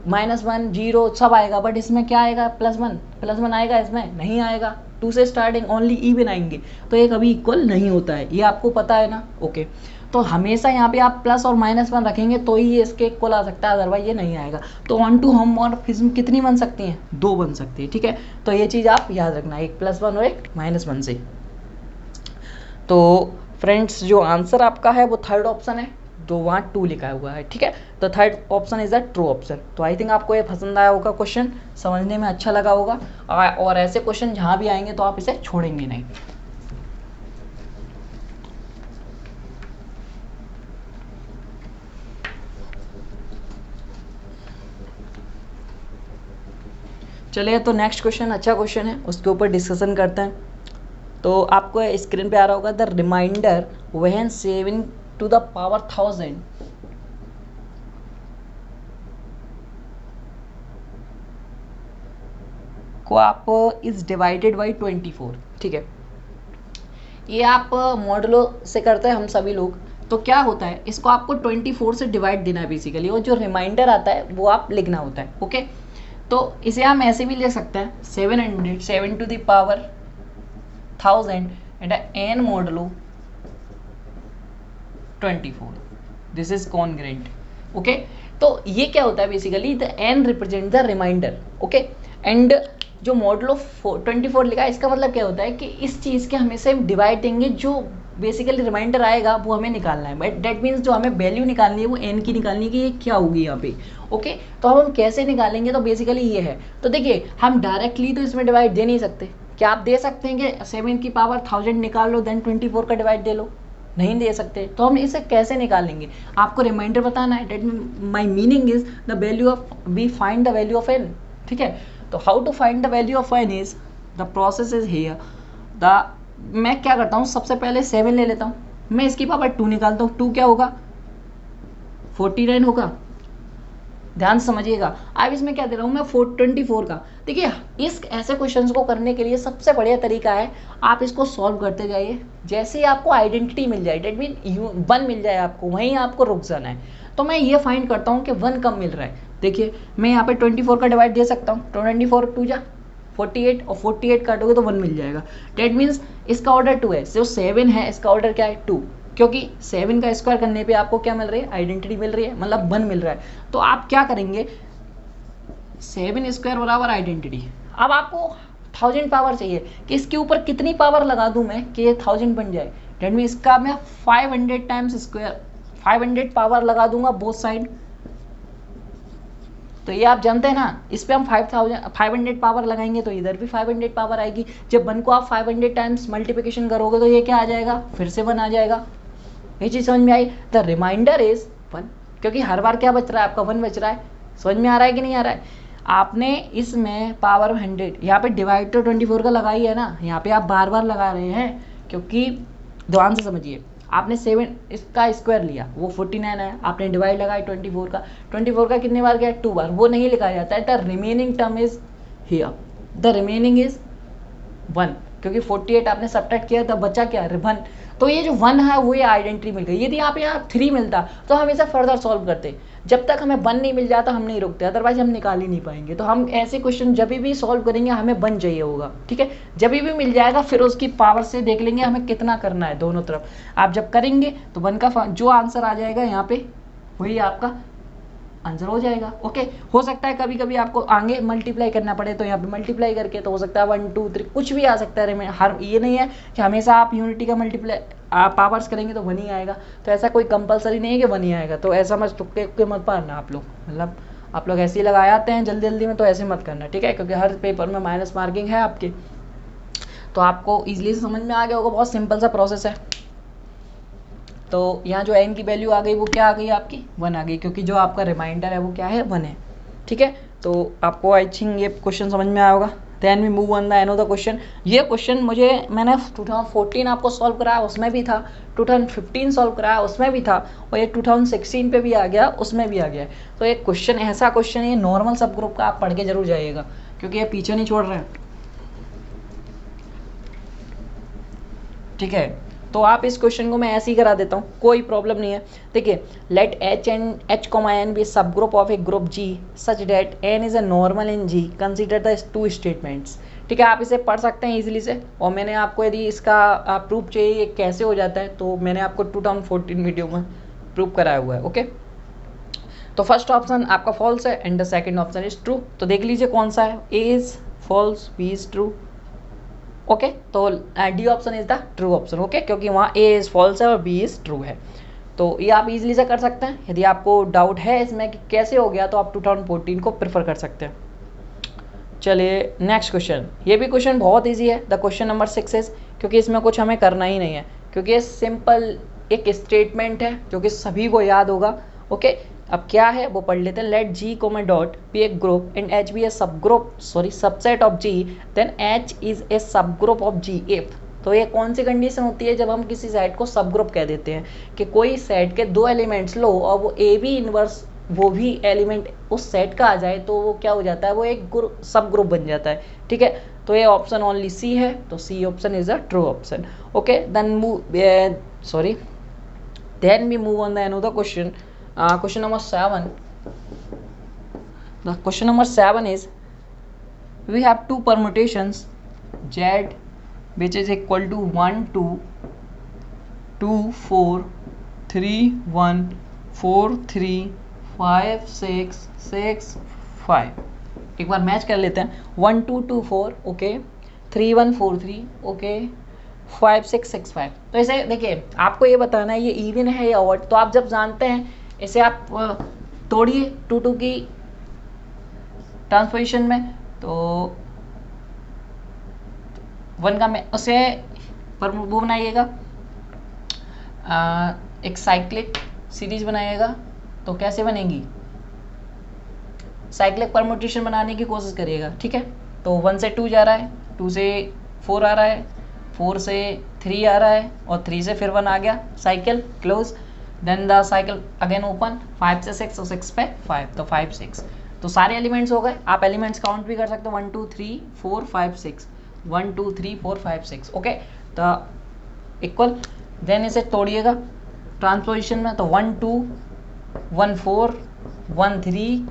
+-1 0 सब आएगा, बट इसमें क्या आएगा, +1 आएगा, इसमें नहीं आएगा। 2 से स्टार्टिंग ओनली इवन आएंगे, तो ये कभी इक्वल नहीं होता है, ये आपको पता है ना, ओके। तो हमेशा यहाँ पे आप प्लस और -1 रखेंगे तो ही इसके इक्वल आ सकता है, अदरवाइज ये नहीं आएगा। तो ऑन टू होमोमॉर्फिज्म कितनी बन सकती हैं, 2 बन सकती है, ठीक है। तो ये चीज़ आप याद रखना, एक +1 और एक -1 से। तो फ्रेंड्स जो आंसर आपका है वो थर्ड ऑप्शन है, तो वहाँ 2 लिखा हुआ है, ठीक है। तो third option is the true option. तो आई थिंक आपको ये पसंद आया होगा, क्वेश्चन समझने में अच्छा लगा होगा, और ऐसे क्वेश्चन जहाँ भी आएंगे तो आप इसे छोड़ेंगे नहीं। चलिए, तो नेक्स्ट क्वेश्चन अच्छा क्वेश्चन है, उसके ऊपर डिस्कशन करते हैं। तो आपको स्क्रीन पे आ रहा होगा, the remainder when 7 to the power 1000 को आप इज डिवाइडेड बाई 24, ठीक है। ये आप मॉडलो से करते हैं हम सभी लोग। तो क्या होता है, इसको आपको 24 से डिवाइड देना है बेसिकली, और जो रिमाइंडर आता है वो आप लिखना होता है, ओके। तो इसे हम ऐसे भी लिख सकते हैं, 7 to the power 1000 and n modulo 24, this is congruent, okay. तो ये क्या होता है basically, the n represent the remainder, okay. And जो मॉडलो 24 लिखा है, इसका मतलब क्या होता है कि इस चीज़ के हमेशा डिवाइड देंगे जो बेसिकली रिमाइंडर आएगा वो हमें निकालना है, बट डेट मीन्स जो हमें वैल्यू निकालनी है वो एन की निकालनी है कि ये क्या होगी यहाँ पे। ओके, तो अब हम कैसे निकालेंगे, तो बेसिकली ये है। तो देखिए हम डायरेक्टली तो इसमें डिवाइड दे नहीं सकते। क्या आप दे सकते हैं कि 7 की पावर 1000 निकाल लो देन 24 का डिवाइड दे लो? नहीं दे सकते। तो हम इसे कैसे निकालेंगे, आपको रिमाइंडर बताना है। That my meaning is the value of, we find the value of N. ठीक है, तो how to find the value of N is the process is here. मैं क्या करता हूँ, सबसे पहले 7 ले लेता हूँ, मैं इसकी पावर 2 निकालता हूँ। 2 क्या होगा, 49 होगा। ध्यान समझिएगा। अब इसमें क्या दे रहा हूँ मैं, 424 का। देखिए इस ऐसे क्वेश्चंस को करने के लिए सबसे बढ़िया तरीका है, आप इसको सॉल्व करते जाइए। जैसे ही आपको आइडेंटिटी मिल जाए, डेट मीन 1 मिल जाए आपको, वहीं आपको रुक जाना है। तो मैं ये फाइंड करता हूँ कि 1 कम मिल रहा है। देखिए मैं यहाँ पे 24 का डिवाइड दे सकता हूँ। 24 2 जा 48, और 48 काटोगे तो 1 मिल जाएगा। डेट मीन्स इसका ऑर्डर 2 है, जो 7 है इसका ऑर्डर क्या है, 2। क्योंकि 7 का स्क्वायर करने पे आपको क्या मिल रही है, आइडेंटिटी मिल रही है, मतलब 1 मिल रहा है। तो आप क्या करेंगे, 7 स्क्वायर बराबर आइडेंटिटी। अब आपको 1000 पावर चाहिए कि इसके ऊपर कितनी पावर लगा दूं मैं कि ये 1000 बन जाए। डेट मीन इसका मैं 500 टाइम्स स्क्वायर, 500 पावर लगा दूंगा बोथ साइड। तो ये आप जानते हैं ना, इस पे हम 500 पावर लगाएंगे तो इधर भी 500 पावर आएगी। जब 1 को आप 500 टाइम्स मल्टीप्लिकेशन करोगे तो ये क्या आ जाएगा, फिर से 1 आ जाएगा। ये चीज़ समझ में आई। द रिमाइंडर इज 1, क्योंकि हर बार क्या बच रहा है आपका, 1 बच रहा है। समझ में आ रहा है कि नहीं आ रहा है। आपने इसमें पावर 100, यहाँ पे डिवाइड तो 24 का लगाई है ना, यहाँ पे आप बार बार लगा रहे हैं, क्योंकि ध्यान से समझिए। आपने 7 इसका स्क्वायर लिया, वो 49 है, आपने डिवाइड लगाई 24 का। 24 का कितने बार गया, 2 बार। वो नहीं लिखा जाता है। The remaining term is here, the remaining is 1, क्योंकि 48 आपने सब्ट्रैक्ट किया तो बचा क्या, 1। तो ये जो 1 है वो ये आइडेंटिटी मिल गई। यदि आप यहाँ 3 मिलता तो हम इसे फर्दर सॉल्व करते। जब तक हमें 1 नहीं मिल जाता हम नहीं रुकते, अदरवाइज हम निकाल ही नहीं पाएंगे। तो हम ऐसे क्वेश्चन जब भी सॉल्व करेंगे हमें 1 चाहिए होगा। ठीक है, जब भी मिल जाएगा फिर उसकी पावर से देख लेंगे हमें कितना करना है दोनों तरफ। आप जब करेंगे तो 1 का जो आंसर आ जाएगा यहाँ पे वही आपका आंसर हो जाएगा। ओके, हो सकता है कभी कभी आपको आगे मल्टीप्लाई करना पड़े तो यहाँ पे मल्टीप्लाई करके, तो हो सकता है 1 2 3 कुछ भी आ सकता है। हर ये नहीं है कि हमेशा आप यूनिटी का मल्टीप्लाई आप पावर्स करेंगे तो 1 ही आएगा। तो ऐसा कोई कंपलसरी नहीं है कि 1 ही आएगा। तो ऐसा मत तुक्के मत पारना आप लोग, मतलब आप लोग ऐसे ही लगा आते हैं जल्दी जल्दी में, तो ऐसे मत करना। ठीक है, क्योंकि हर पेपर में माइनस मार्किंग है आपके। तो आपको ईजिली समझ में आ गया होगा, बहुत सिंपल सा प्रोसेस है। तो यहाँ जो एन की वैल्यू आ गई वो क्या आ गई आपकी, 1 आ गई, क्योंकि जो आपका रिमाइंडर है वो क्या है, 1 है। ठीक है, तो आपको आई थिंक ये क्वेश्चन समझ में आया होगा। Then we move on the another question. ये क्वेश्चन मैंने 2014 आपको सॉल्व कराया उसमें भी था, 2015 सॉल्व कराया उसमें भी था, और ये 2016 पे भी आ गया, उसमें भी आ गया। तो एक क्वेश्चन ऐसा क्वेश्चन, ये नॉर्मल सब ग्रुप का, आप पढ़ के जरूर जाइएगा क्योंकि ये पीछे नहीं छोड़ रहे हैं। ठीक है, तो आप इस क्वेश्चन को मैं ऐसे ही करा देता हूँ, कोई प्रॉब्लम नहीं है। देखिए, let H and H comma N be subgroup of a group G such that N is a normal in G, consider the 2 statements. ठीक है, आप इसे पढ़ सकते हैं इजीली से। और मैंने आपको यदि इसका प्रूफ चाहिए कैसे हो जाता है तो मैंने आपको 2014 वीडियो में प्रूफ कराया हुआ है। ओके, तो फर्स्ट ऑप्शन आपका फॉल्स है and the second option is true. तो देख लीजिए कौन सा है, A is false, B is true. Okay, तो D option is the true option. Okay, क्योंकि वहाँ ए इज फॉल्स है और बी इज ट्रू है। तो ये आप इजीली से कर सकते हैं। यदि आपको डाउट है इसमें कि कैसे हो गया तो आप 2014 को प्रेफर कर सकते हैं। चलिए नेक्स्ट क्वेश्चन। ये भी क्वेश्चन बहुत इजी है। द क्वेश्चन नंबर 6 इज, क्योंकि इसमें कुछ हमें करना ही नहीं है, क्योंकि ये सिंपल एक स्टेटमेंट है जो कि सभी को याद होगा। ओके, अब क्या है वो पढ़ लेते हैं। Let G comma dot be a group and H be a subgroup subset of G, then H is a subgroup of ji if. तो ये कौन सी कंडीशन होती है, जब हम किसी सेट को सब ग्रुप कह देते हैं कि कोई सेट के 2 एलिमेंट्स लो और वो ए बी इनवर्स वो भी एलिमेंट उस सेट का आ जाए तो वो क्या हो जाता है, वो एक सब ग्रुप बन जाता है। ठीक है, तो ये ऑप्शन ओनली सी है, तो C option is a true option. Okay, then we move on the another question. Question number 7. The question number 7 is, we have 2 permutations z which is equal to 1 2 2 4 3 1 4 3 5 6 6 5। एक बार match कर लेते हैं। 1 2 2 4 okay, 3 1 4 3 okay, 5665। तो इसे देखिए आपको ये बताना है ये इवन है या ऑड, तो आप जब जानते हैं इसे आप तोड़िए 2 2 की ट्रांसपोजिशन में, तो 1 का में उसे पर वो बनाइएगा, एक साइक्लिक सीरीज बनाइएगा। तो कैसे बनेगी, साइक्लिक परम्यूटेशन बनाने की कोशिश करिएगा, ठीक है। तो 1 से 2 जा रहा है, 2 से 4 आ रहा है, 4 से 3 आ रहा है, और 3 से फिर 1 आ गया, cycle close. Then the cycle again open, 5 से 6 और 6 पे 5, तो 5 6। तो सारे एलिमेंट्स हो गए, आप एलिमेंट्स काउंट भी कर सकते हो, 1 2 3 4 5 6, 1 2 3 4 5 6, ओके। तो इक्वल, देन इसे तोड़िएगा ट्रांसपोजिशन में, तो 1 2 1 4 1 3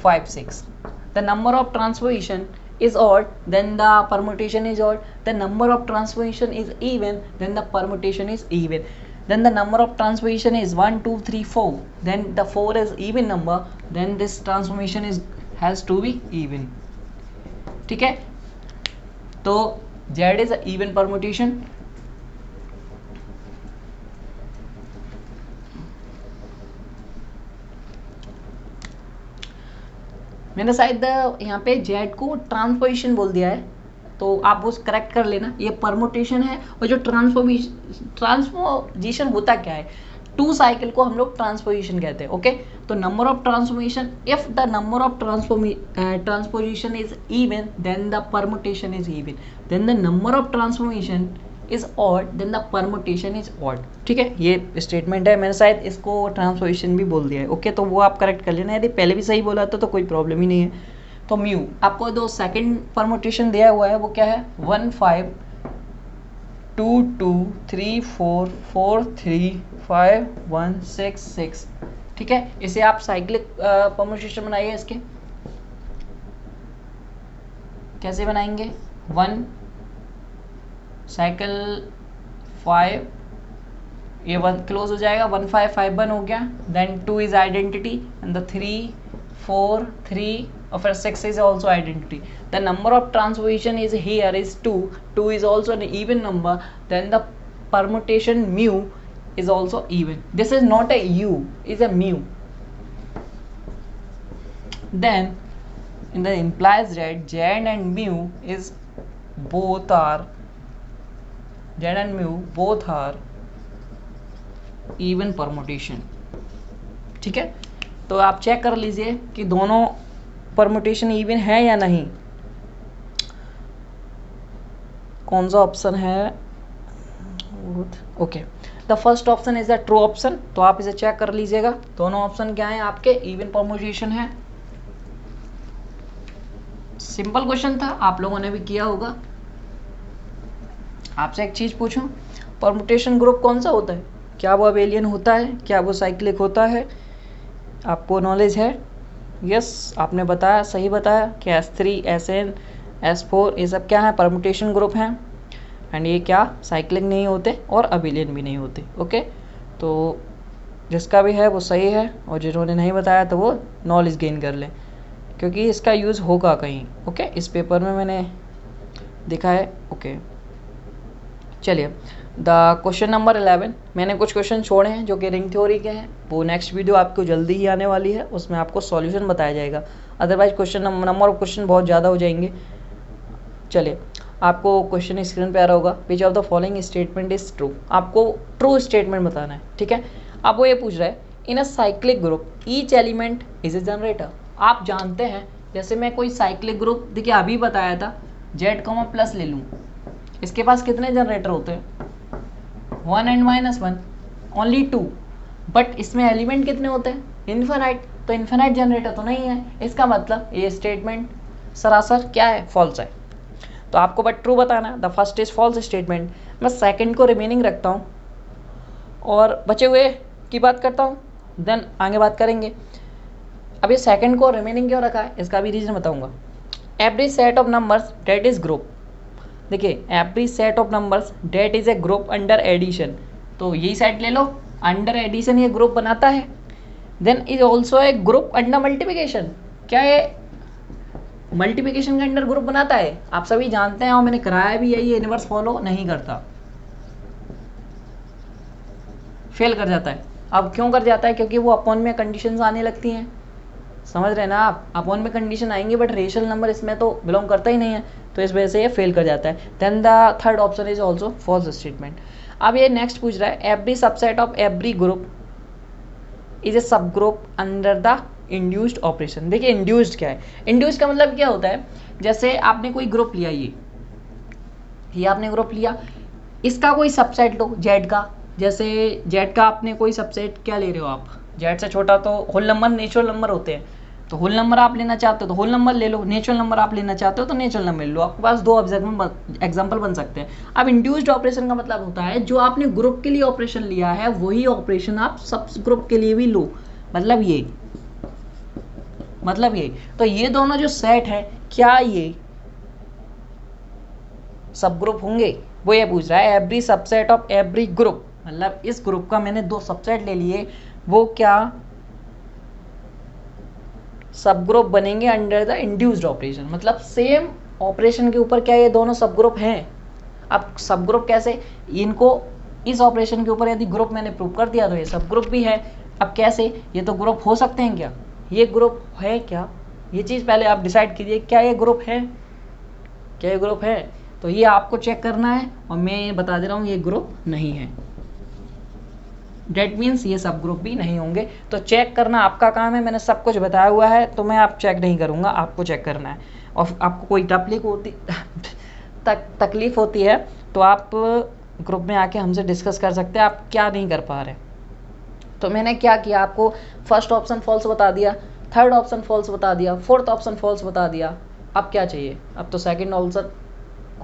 5 6. The number of transposition is odd, then the permutation is odd. The number of transposition is even, then the permutation is even. Then the number of transposition is 1 2 3 4, then the 4 is even number, then this transformation is has to be even. ठीक है, तो Z is a even permutation. मैंने शायद यहाँ पे Z को transposition बोल दिया है, तो आप उस करेक्ट कर लेना, ये परमुटेशन है। और जो ट्रांसपोजिशन होता क्या है, 2 साइकिल को हम लोग ट्रांसपोजिशन कहते हैं, ओके। तो number of transformation, if the number of transposition is even then the permutation is even, then the number of transformation is odd then the permutation is odd, ठीक है। ये स्टेटमेंट है, मैंने शायद इसको ट्रांसपोजिशन भी बोल दिया है, ओके। तो वो आप करेक्ट कर लेना, यदि पहले भी सही बोला तो कोई प्रॉब्लम ही नहीं है। तो म्यू आपको जो सेकंड परमुटेशन दिया हुआ है वो क्या है, 1 5 2 2 3 4 4 3 5 1 6 6, ठीक है। इसे आप साइक्लिक परमुटेशन बनाइए। इसके कैसे बनाएंगे, 1 साइकिल 5, ये 1 क्लोज हो जाएगा, 1 5 5 1 हो गया, then 2 is identity and the 3 4 3 और फिर 6 is also identity. The number of transposition is here is 2, 2 is also an even number, then the permutation mu is also even. This is not a u, is a mu. Then in the implies that z and mu is both are, z and mu both are even permutation, ठीक है। तो आप check कर लीजिए कि दोनों permutation even है या नहीं, कौन सा ऑप्शन है, okay. The first option is the true option, तो आप इसे चेक कर लीजिएगा, दोनों ऑप्शन क्या है आपके, इवन परमुटेशन है। सिंपल क्वेश्चन था, आप लोगों ने भी किया होगा। आपसे एक चीज पूछूं, परमुटेशन ग्रुप कौन सा होता है, क्या वो अबेलियन होता है, क्या वो साइक्लिक होता है, आपको नॉलेज है? यस, आपने बताया, सही बताया कि S3 SN S4 ये सब क्या है, परमुटेशन ग्रुप हैं, एंड ये क्या साइक्लिक नहीं होते और अबेलियन भी नहीं होते, ओके। तो जिसका भी है वो सही है, और जिन्होंने नहीं बताया तो वो नॉलेज गेन कर लें, क्योंकि इसका यूज़ होगा कहीं, ओके। इस पेपर में मैंने देखा है, ओके। चलिए, द क्वेश्चन नंबर 11, मैंने कुछ क्वेश्चन छोड़े हैं जो कि रिंग थ्योरी के हैं, वो नेक्स्ट वीडियो आपको जल्दी ही आने वाली है, उसमें आपको सॉल्यूशन बताया जाएगा, otherwise question number of question बहुत ज़्यादा हो जाएंगे। चलिए, आपको क्वेश्चन स्क्रीन पे आ रहा होगा, which of the following statement is true, आपको ट्रू स्टेटमेंट बताना है, ठीक है। अब वो ये पूछ रहा है, in a cyclic group each element is a generator. आप जानते हैं, जैसे मैं कोई साइक्लिक ग्रुप, देखिए अभी बताया था, Z, ले लूँ, इसके पास कितने जनरेटर होते हैं, 1 and -1, ओनली 2, बट इसमें एलिमेंट कितने होते हैं, इन्फिनाइट, तो इन्फिनाइट जनरेटर तो नहीं है, इसका मतलब ये स्टेटमेंट सरासर क्या है, फॉल्स है। तो आपको बट ट्रू बताना है, the first is false statement. मैं सेकंड को रिमेनिंग रखता हूँ और बचे हुए की बात करता हूँ, देन आगे बात करेंगे। अब ये सेकंड को रिमेनिंग क्यों रखा है, इसका भी रीज़न बताऊँगा। Every set of numbers that is group, देखिए every set of numbers that is a group under addition, तो यही सेट ले लो, अंडर एडिशन ये ग्रुप बनाता है। Then is also a group under multiplication, क्या ये मल्टीप्लिकेशन के अंडर ग्रुप बनाता है, आप सभी जानते हैं और मैंने कराया भी है, ये इनवर्स फॉलो नहीं करता, फेल कर जाता है। अब क्यों कर जाता है? क्योंकि वो अपॉन में कंडीशंस आने लगती हैं, समझ रहे हैं ना आप, अपॉन में कंडीशन आएंगी बट रेशनल नंबर इसमें तो बिलोंग करता ही नहीं है, तो इस वजह से ये फेल कर जाता है। Then the third option is also false statement. अब ये नेक्स्ट पूछ रहा है every subset of every group is a subgroup under the induced operation. देखिए इंड्यूस्ड क्या है, इंड्यूस्ड का मतलब क्या होता है, जैसे आपने कोई ग्रुप लिया, ये आपने ग्रुप लिया, इसका कोई सबसेट लो जेड का, जैसे जेड का आपने कोई सबसेट क्या ले रहे हो आप, जेड से छोटा तो होल नंबर नेचुरल नंबर होते हैं, तो होल नंबर आप लेना चाहते हो तो होल नंबर ले लो, नेचुरल नंबर आप लेना चाहते हो तो नेचुरल नंबर ले लो। आपके पास दो एग्जाम्पल बन सकते हैं। अब इंड्यूस्ड ऑपरेशन का मतलब होता है जो आपने ग्रुप के लिए ऑपरेशन लिया है वही ऑपरेशन आप सब ग्रुप के लिए भी लो, मतलब ये तो ये दोनों जो सेट है क्या ये सब ग्रुप होंगे, वो ये पूछ रहा है। Every subset of every group, मतलब इस ग्रुप का मैंने दो सबसेट ले लिए, वो क्या सब ग्रुप बनेंगे अंडर द इंड्यूस्ड ऑपरेशन, मतलब सेम ऑपरेशन के ऊपर क्या ये दोनों सब ग्रुप हैं। अब सब ग्रुप कैसे, इनको इस ऑपरेशन के ऊपर यदि ग्रुप मैंने प्रूव कर दिया तो ये सब ग्रुप भी है। अब कैसे, ये तो ग्रुप हो सकते हैं क्या, ये ग्रुप है क्या, ये चीज़ पहले आप डिसाइड कीजिए, क्या ये ग्रुप है, क्या ये ग्रुप है, तो ये आपको चेक करना है और मैं ये बता दे रहा हूँ ये ग्रुप नहीं है, डेट मीन्स ये सब ग्रुप भी नहीं होंगे। तो चेक करना आपका काम है, मैंने सब कुछ बताया हुआ है तो मैं आप चेक नहीं करूँगा, आपको चेक करना है। और आपको कोई तकलीफ होती है तो आप ग्रुप में आके हमसे डिस्कस कर सकते हैं, आप क्या नहीं कर पा रहे। तो मैंने क्या किया, आपको फर्स्ट ऑप्शन फॉल्स बता दिया, थर्ड ऑप्शन फॉल्स बता दिया, फोर्थ ऑप्शन फॉल्स बता दिया। अब क्या चाहिए, अब तो सेकंड ऑप्शन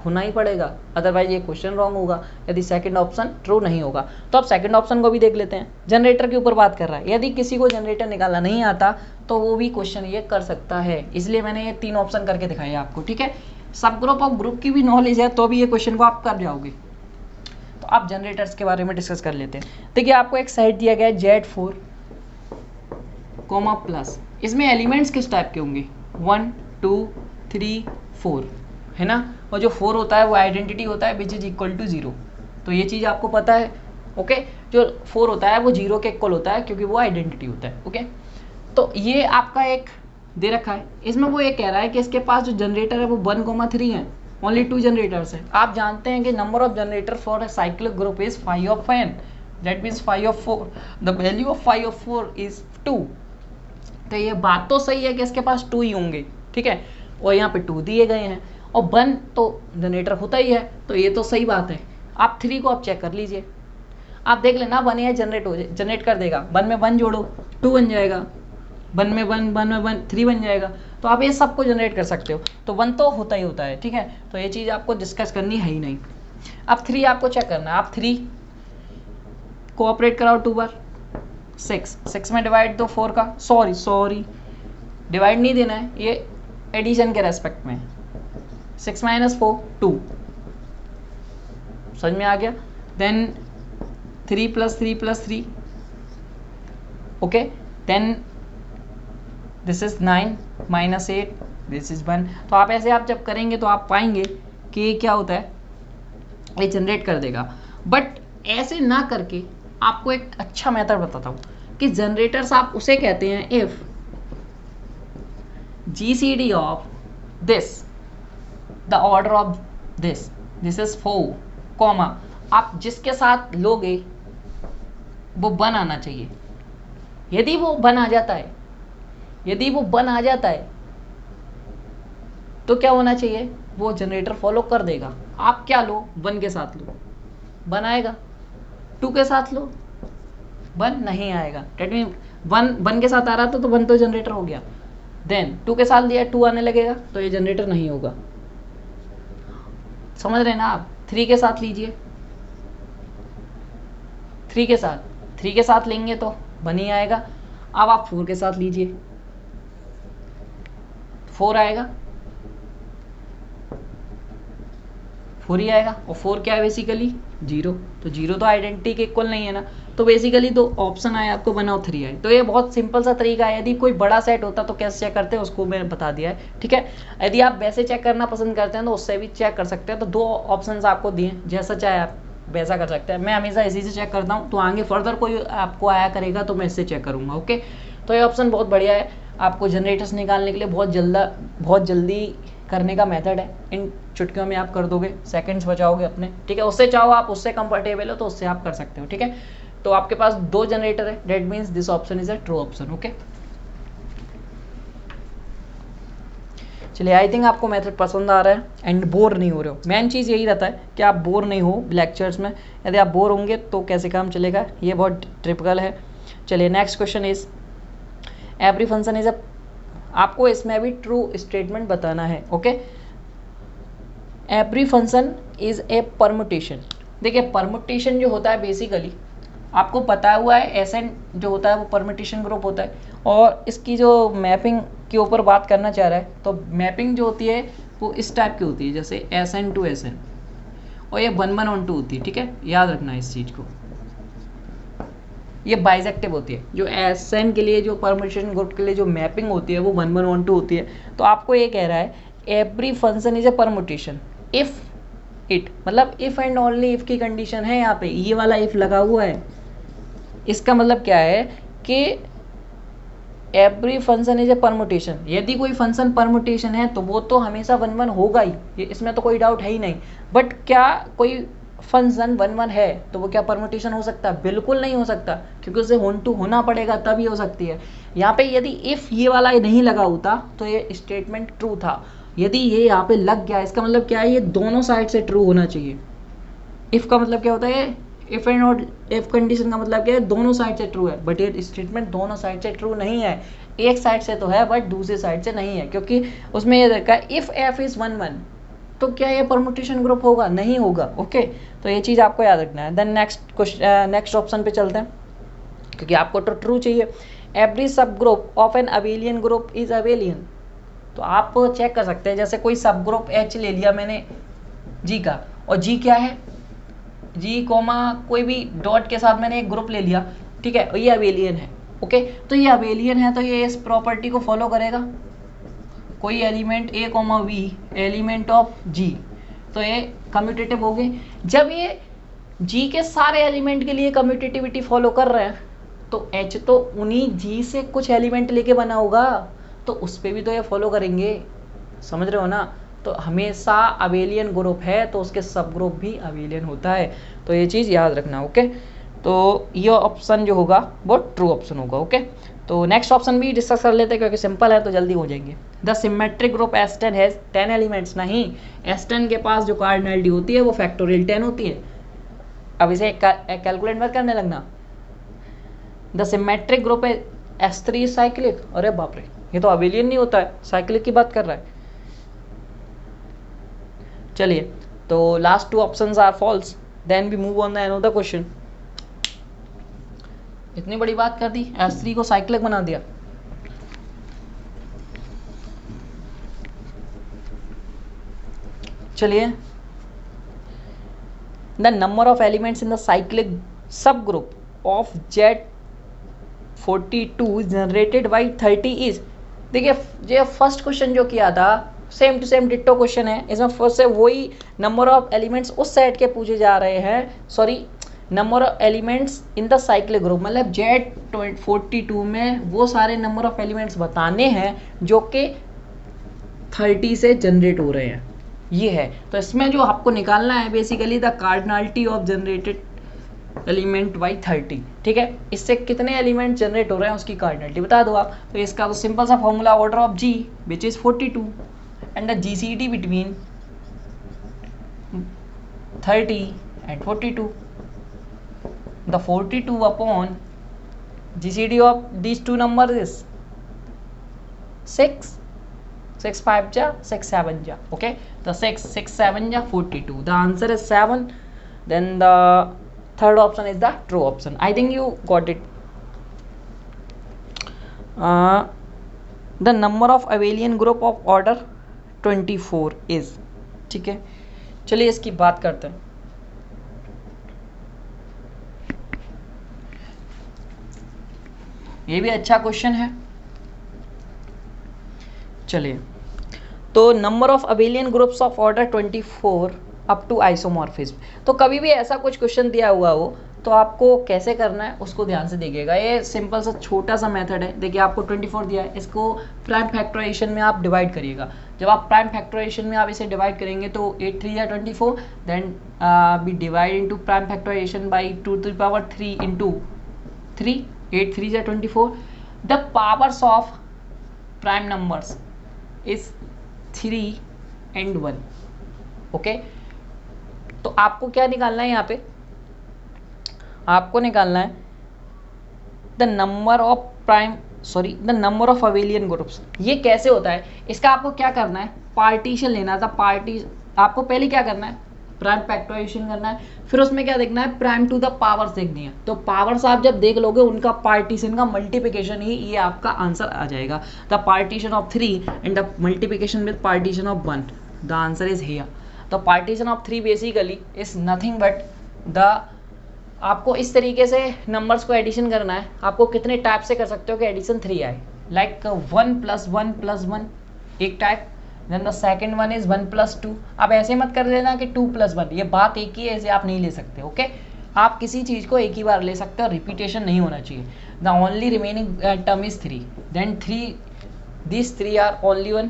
होना ही पड़ेगा, अदरवाइज ये क्वेश्चन रॉन्ग होगा यदि सेकंड ऑप्शन ट्रू नहीं होगा। तो अब सेकंड ऑप्शन को भी देख लेते हैं, जनरेटर के ऊपर बात कर रहा है, यदि किसी को जनरेटर निकालना नहीं आता तो वो भी क्वेश्चन ये कर सकता है, इसलिए मैंने ये तीन ऑप्शन करके दिखाए आपको, ठीक है। सब ग्रुप ऑफ ग्रुप की भी नॉलेज है तो भी ये क्वेश्चन को आप कर जाओगे। तो आप जनरेटर्स के बारे में डिस्कस कर लेते हैं। देखिए आपको एक सेट दिया गया है Z4 प्लस, इसमें एलिमेंट्स किस टाइप के होंगे, 1 2 3 4 है ना, और जो 4 होता है वो आइडेंटिटी होता है विच इज इक्वल टू 0, तो ये चीज़ आपको पता है, ओके। जो 4 होता है वो 0 के इक्वल होता है क्योंकि वो आइडेंटिटी होता है, ओके। तो ये आपका एक दे रखा है, इसमें वो ये कह रहा है कि इसके पास जो जनरेटर है वो 1,3 है, ओनली 2 जनरेटर्स है। आप जानते हैं कि number of generator for a cyclic group is 5 of n, that means 5 of 4, the value of 5 of 4 is 2। तो ये बात तो सही है कि इसके पास 2 ही होंगे, ठीक है, और यहाँ पे 2 दिए गए हैं और 1 तो जनरेटर होता ही है, तो ये तो सही बात है। आप 3 को आप चेक कर लीजिए, आप देख लेना 1 ये जनरेट कर देगा, 1 में 1 जोड़ो 2 बन जाएगा, 1 में 1 3 बन जाएगा, तो आप ये सबको जनरेट कर सकते हो। तो 1 तो होता ही होता है, ठीक है, तो ये चीज़ आपको डिस्कस करनी है ही नहीं। अब 3 आपको चेक करना है, आप 3 को ऑपरेट कराओ 2 बार, 6 में डिवाइड दो 4 का, सॉरी डिवाइड नहीं देना है, ये एडिशन के रेस्पेक्ट में 6 - 4 2, समझ में आ गया। Then 3 + 3 okay, then this is 9 - 8 this is 1। तो आप ऐसे आप जब करेंगे तो आप पाएंगे कि ये क्या होता है, ये जनरेट कर देगा। बट ऐसे ना करके आपको एक अच्छा मेथड बताता हूँ कि जनरेटर्स आप उसे कहते हैं if GCD of this the order of this is 4 comma, आप जिसके साथ लोगे वो 1 आना चाहिए। यदि वो 1 आ जाता है तो क्या होना चाहिए, वो जनरेटर फॉलो कर देगा। आप क्या लो, 1 के साथ लो 1 आएगा, 2 के साथ लो 1 नहीं आएगा, डेट मीन 1 के साथ आ रहा था तो 1 तो जनरेटर हो गया। देन 2 के साथ लिया 2 आने लगेगा तो ये जनरेटर नहीं होगा, समझ रहे हैं ना आप। 3 के साथ लीजिए, 3 के साथ लेंगे तो 1 ही आएगा। अब आप 4 के साथ लीजिए, 4 आएगा, 4 ही आएगा, और 4 क्या है बेसिकली 0, तो 0 तो आइडेंटिटी के इक्वल नहीं है ना, तो बेसिकली तो ऑप्शन आया आपको 1 और 3 आए। तो ये बहुत सिंपल सा तरीका है, यदि कोई बड़ा सेट होता तो कैसे चेक करते हैं उसको मैंने बता दिया है, ठीक है। यदि आप वैसे चेक करना पसंद करते हैं तो उससे भी चेक कर सकते हैं। तो 2 ऑप्शंस आपको दिए, जैसा चाहे आप वैसा कर सकते हैं। मैं हमेशा इसी से चेक करता हूँ, तो आगे फर्दर कोई आपको आया करेगा तो मैं इससे चेक करूँगा। ओके, तो ये ऑप्शन बहुत बढ़िया है, आपको जनरेटर्स निकालने के लिए बहुत जल्दी करने का मेथड है। इन चुटकियों में आप कर दोगे, सेकंड्स बचाओगे अपने, ठीक है। उससे चाहो आप उससे कंफर्टेबल हो तो उससे आप कर सकते हो, ठीक है। तो आपके पास 2 जनरेटर है, that means this option is a true option. Okay, चलिए, आई थिंक आपको मेथड पसंद आ रहा है एंड बोर नहीं हो रहे हो। मेन चीज़ यही रहता है कि आप बोर नहीं हो लेक्चर्स में। यदि आप बोर होंगे तो कैसे काम चलेगा, ये बहुत टिपिकल है। चलिए, next question is every function is a, आपको इसमें भी ट्रू स्टेटमेंट बताना है। Okay, every function is a permutation. देखिए, परमुटेशन जो होता है बेसिकली आपको पता हुआ है, एसएन जो होता है वो परमुटेशन ग्रुप होता है। और इसकी जो मैपिंग के ऊपर बात करना चाह रहा है, तो मैपिंग जो होती है वो इस टाइप की होती है, जैसे एसएन टू एसएन, और ये 1-1-1-2 होती है, ठीक है। याद रखना इस चीज़ को, ये बाइजेक्टिव होती है। जो एसएन के लिए, जो परमुटेशन ग्रुप के लिए जो मैपिंग होती है वो 1-1-1-2 होती है। तो आपको ये कह रहा है every function is a permutation if it, मतलब इफ एंड ओनली इफ की कंडीशन है। यहाँ पे ये वाला इफ लगा हुआ है, इसका मतलब क्या है कि every function is a permutation. यदि कोई फंक्शन परमुटेशन है तो वो तो हमेशा 1-1 होगा ही, इसमें तो कोई डाउट है ही नहीं। बट क्या कोई फंक्शन 1-1 है तो वो क्या परमुटेशन हो सकता है? बिल्कुल नहीं हो सकता, क्योंकि उसे 1-2 होना पड़ेगा तभी हो सकती है। यहाँ पे यदि इफ ये वाला नहीं लगा होता तो ये स्टेटमेंट ट्रू था। यदि ये यहाँ पे लग गया, इसका मतलब क्या है, ये दोनों साइड से ट्रू होना चाहिए। इफ का मतलब क्या होता है, if and not if condition का मतलब क्या है, दोनों साइड से ट्रू है। बट ये स्टेटमेंट दोनों साइड से ट्रू नहीं है, एक साइड से तो है बट दूसरी साइड से नहीं है, क्योंकि उसमें ये देखा इफ एफ इज 1-1 तो क्या ये परमुटेशन ग्रुप होगा? नहीं होगा। ओके, तो ये चीज़ आपको याद रखना है। देन नेक्स्ट ऑप्शन पे चलते हैं, क्योंकि आपको तो ट्रू चाहिए। एवरी सब group of an abelian group is abelian. तो आप चेक कर सकते हैं, जैसे कोई सब ग्रुप एच ले लिया मैंने जी का, और जी क्या है, जी कोमा कोई भी डॉट के साथ मैंने एक ग्रुप ले लिया, ठीक है, और ये अबेलियन है। ओके, तो ये अबेलियन है तो ये इस प्रॉपर्टी को फॉलो करेगा। कोई element A comma V element of G, तो ये कम्यूटेटिव हो गए। जब ये जी के सारे एलिमेंट के लिए कम्यूटेटिविटी फॉलो कर रहे हैं तो एच तो उन्हीं जी से कुछ एलिमेंट लेके बना होगा, तो उस पर भी तो ये फॉलो करेंगे। समझ रहे हो ना? तो हमेशा अबेलियन ग्रुप है तो उसके सब ग्रुप भी अबेलियन होता है, तो ये चीज़ याद रखना। ओके, तो ये ऑप्शन जो होगा वो ट्रू ऑप्शन होगा। ओके, तो नेक्स्ट ऑप्शन भी डिस्कस कर लेते हैं क्योंकि सिंपल है तो जल्दी हो जाएंगे। The symmetric group S10 has 10 elements. नहीं, S10 के पास जो कार्डिनलिटी होती है वो फैक्टोरियल 10 होती है। अब इसे कैलकुलेट मत करने लगना। द सिमेट्रिक ग्रुप है S3 साइक्लिक। अरे बाप रे, ये तो अबेलियन नहीं होता है, साइक्लिक की बात कर रहा है। चलिए, तो last 2 options are false, then we move on the another question. इतनी बड़ी बात कर दी, S3 को साइक्लिक बना दिया। चलिए, the number of elements in the cyclic subgroup of Z42 generated by 30 is. देखिए, ये फर्स्ट क्वेश्चन जो किया था same to same ditto question है। इसमें फर्स्ट से वही नंबर ऑफ एलिमेंट्स उस सेट के पूछे जा रहे हैं, sorry number of elements in the cyclic group, मतलब Z42 में वो सारे नंबर ऑफ एलिमेंट्स बताने हैं जो कि 30 से जनरेट हो रहे हैं, ये है। तो इसमें जो आपको निकालना है basically the cardinality of generated element by 30, ठीक है। इससे कितने एलिमेंट जनरेट हो रहे हैं उसकी कार्डिनलिटी बता दो आप। तो इसका तो सिंपल सा formula order of G which is 42 and the GCD between 30 and 42. The 42 upon GCD of these two numbers is 6. 6 5 ja 6 7 ja. Okay, the 6 7 ja 42. The answer is 7. Then the third option is the true option. I think you got it. The number of abelian group of order 24 is. ठीक है, चलिए इसकी बात करते हैं। ये भी अच्छा क्वेश्चन है। चलिए, तो number of abelian groups of order 24 up to isomorphism. तो कभी भी ऐसा कुछ क्वेश्चन दिया हुआ हो तो आपको कैसे करना है उसको ध्यान से देखिएगा। ये सिंपल सा छोटा सा मेथड है। देखिए आपको 24 दिया है, इसको प्राइम फैक्टराइजेशन में आप डिवाइड करिएगा। जब आप प्राइम फैक्टराइजेशन में आप इसे डिवाइड करेंगे तो 8 3 या 24, then be divide into prime factorization by 2 to the power 3 into 3, 8 3 या 24। The powers of prime numbers is 3 and 1। Okay, तो आपको क्या निकालना है यहाँ पे, आपको निकालना है the number of abelian groups. ये कैसे होता है, इसका आपको क्या करना है, पार्टीशन लेना था। आपको पहले क्या करना है, प्राइम फैक्टराइजेशन करना है, फिर उसमें क्या देखना है, प्राइम टू द पावर्स देखनी है। तो पावर्स आप जब देख लोगे उनका पार्टीशन का मल्टीप्लिकेशन ही ये आपका आंसर आ जाएगा। The partition of 3 and the multiplication with partition of 1, the answer is here. तो partition of 3 basically is nothing but the, आपको इस तरीके से नंबर्स को एडिशन करना है। आपको कितने टाइप से कर सकते हो कि एडिशन 3 आए, लाइक 1 + 1 + 1 एक type, then the second one is 1 + 2। आप ऐसे मत कर देना कि 2 + 1, ये बात एक ही है, ऐसे आप नहीं ले सकते। ओके, आप किसी चीज़ को एक ही बार ले सकते हो, रिपीटेशन नहीं होना चाहिए। The only remaining term is 3, then 3, this 3 are only 1।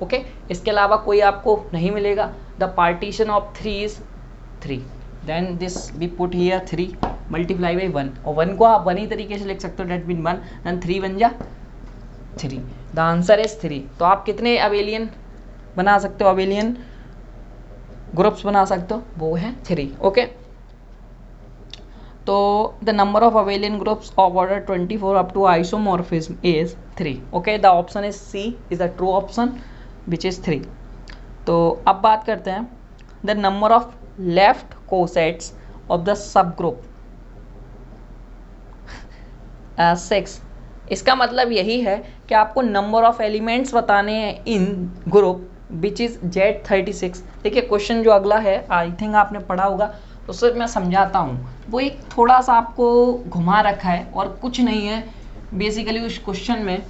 Okay, इसके अलावा कोई आपको नहीं मिलेगा। The partition of 3 is 3, then this be put here 3 multiply by 1, और 1 को आप 1 ही तरीके से लिख सकते हो, डेट मीन 1, देन 3 बन जा 3, द आंसर इज 3। तो आप कितने अवेलियन बना सकते हो, अवेलियन ग्रुप्स बना सकते हो, वो है 3। ओके, तो the number of abelian groups of order 24 up to isomorphism is 3। Okay, the option is C is the true option which is 3। तो अब बात करते हैं the number of left cosets of the subgroup 6। इसका मतलब यही है कि आपको नंबर ऑफ एलिमेंट्स बताने हैं इन ग्रुप विच इज Z36। देखिए क्वेश्चन जो अगला है आई थिंक आपने पढ़ा होगा, तो उससे मैं समझाता हूँ। वो एक थोड़ा सा आपको घुमा रखा है और कुछ नहीं है बेसिकली उस क्वेश्चन में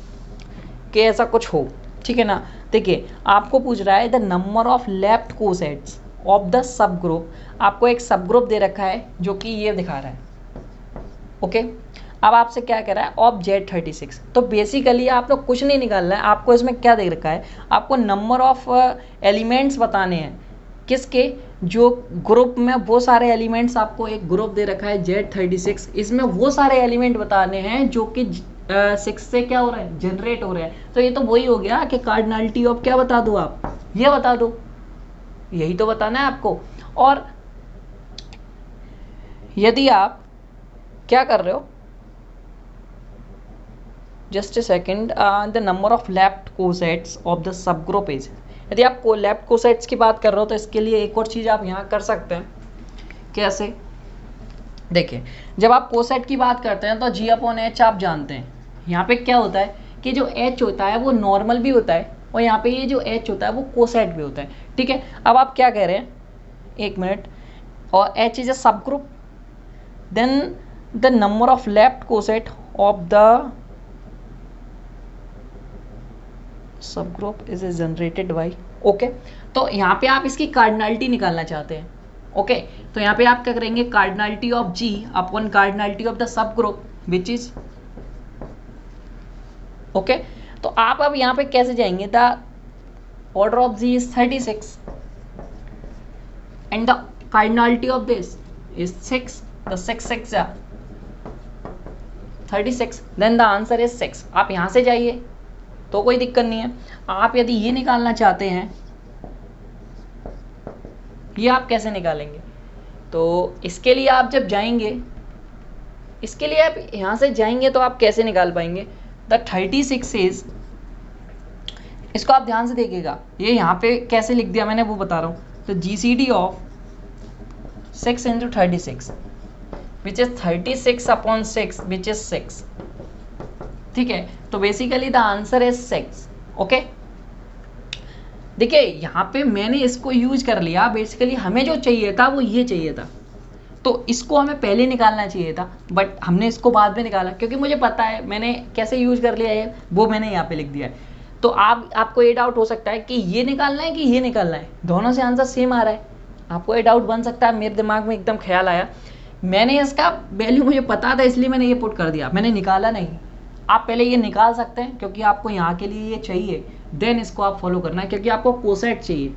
कि ऐसा कुछ हो, ठीक है ना। देखिए आपको पूछ रहा है the number of left cosets of the सब ग्रुप। आपको एक सब ग्रुप दे रखा है जो कि ये दिखा रहा है। ओके, अब आपसे क्या कह रहा है, ऑफ Z36। तो बेसिकली आप लोग कुछ नहीं निकालना है, आपको इसमें क्या दे रखा है, आपको नंबर ऑफ एलिमेंट्स बताने हैं किसके, जो ग्रुप में वो सारे एलिमेंट्स, आपको एक ग्रुप दे रखा है Z36, इसमें वो सारे एलिमेंट बताने हैं जो कि 6 से क्या हो रहा है, जनरेट हो रहे हैं। तो ये तो वही हो गया कि कार्डिनलिटी ऑफ क्या बता दो, आप ये बता दो, यही तो बताना है आपको। और यदि आप क्या कर रहे हो, just a second, the number of left cosets of the subgroup is, यदि आप लेफ्ट कोसेट्स की बात कर रहे हो तो इसके लिए एक और चीज़ आप यहाँ कर सकते हैं। कैसे, देखिए जब आप कोसेट की बात करते हैं तो G/H आप जानते हैं। यहाँ पे क्या होता है कि जो H होता है वो नॉर्मल भी होता है, और यहाँ पे ये जो H होता है वो कोसेट भी होता है, ठीक है। अब आप क्या कह रहे हैं, एक मिनट, और H is a subgroup, then the number of left coset of the subgroup is generated by. Okay, तो यहाँ पे आप इसकी कार्डिनलिटी निकालना चाहते हैं। ओके, तो यहाँ पे आप क्या करेंगे, cardinality of G upon cardinality of the subgroup which is, okay. तो आप अब यहाँ पे कैसे जाएंगे, the order of G is 36 and the cardinality of this is 6, the 6 6 36, then the answer is 6। आप यहाँ से जाइए तो कोई दिक्कत नहीं है। आप यदि ये निकालना चाहते हैं, ये आप कैसे निकालेंगे, तो इसके लिए आप जब जाएंगे, इसके लिए आप यहाँ से जाएंगे तो आप कैसे निकाल पाएंगे, द 36 इज, इसको आप ध्यान से देखिएगा, ये यहाँ पे कैसे लिख दिया मैंने वो बता रहा हूँ। तो GCD of 6 into 36 which is 36 upon 6 which is 6, ठीक है। तो basically the answer is 6। Okay, देखिए यहाँ पे मैंने इसको यूज कर लिया, बेसिकली हमें जो चाहिए था वो ये चाहिए था, तो इसको हमें पहले निकालना चाहिए था, बट हमने इसको बाद में निकाला क्योंकि मुझे पता है मैंने कैसे यूज कर लिया है, वो मैंने यहाँ पे लिख दिया है। तो आपको ये डाउट हो सकता है कि ये निकालना है कि ये निकालना है, दोनों से आंसर सेम आ रहा है। आपको ये डाउट बन सकता है, मेरे दिमाग में एकदम ख्याल आया, मैंने इसका वैल्यू मुझे पता था इसलिए मैंने ये पुट कर दिया, मैंने निकाला नहीं। आप पहले ये निकाल सकते हैं क्योंकि आपको यहाँ के लिए ये चाहिए, देन इसको आप फॉलो करना है क्योंकि आपको कोसेट चाहिए,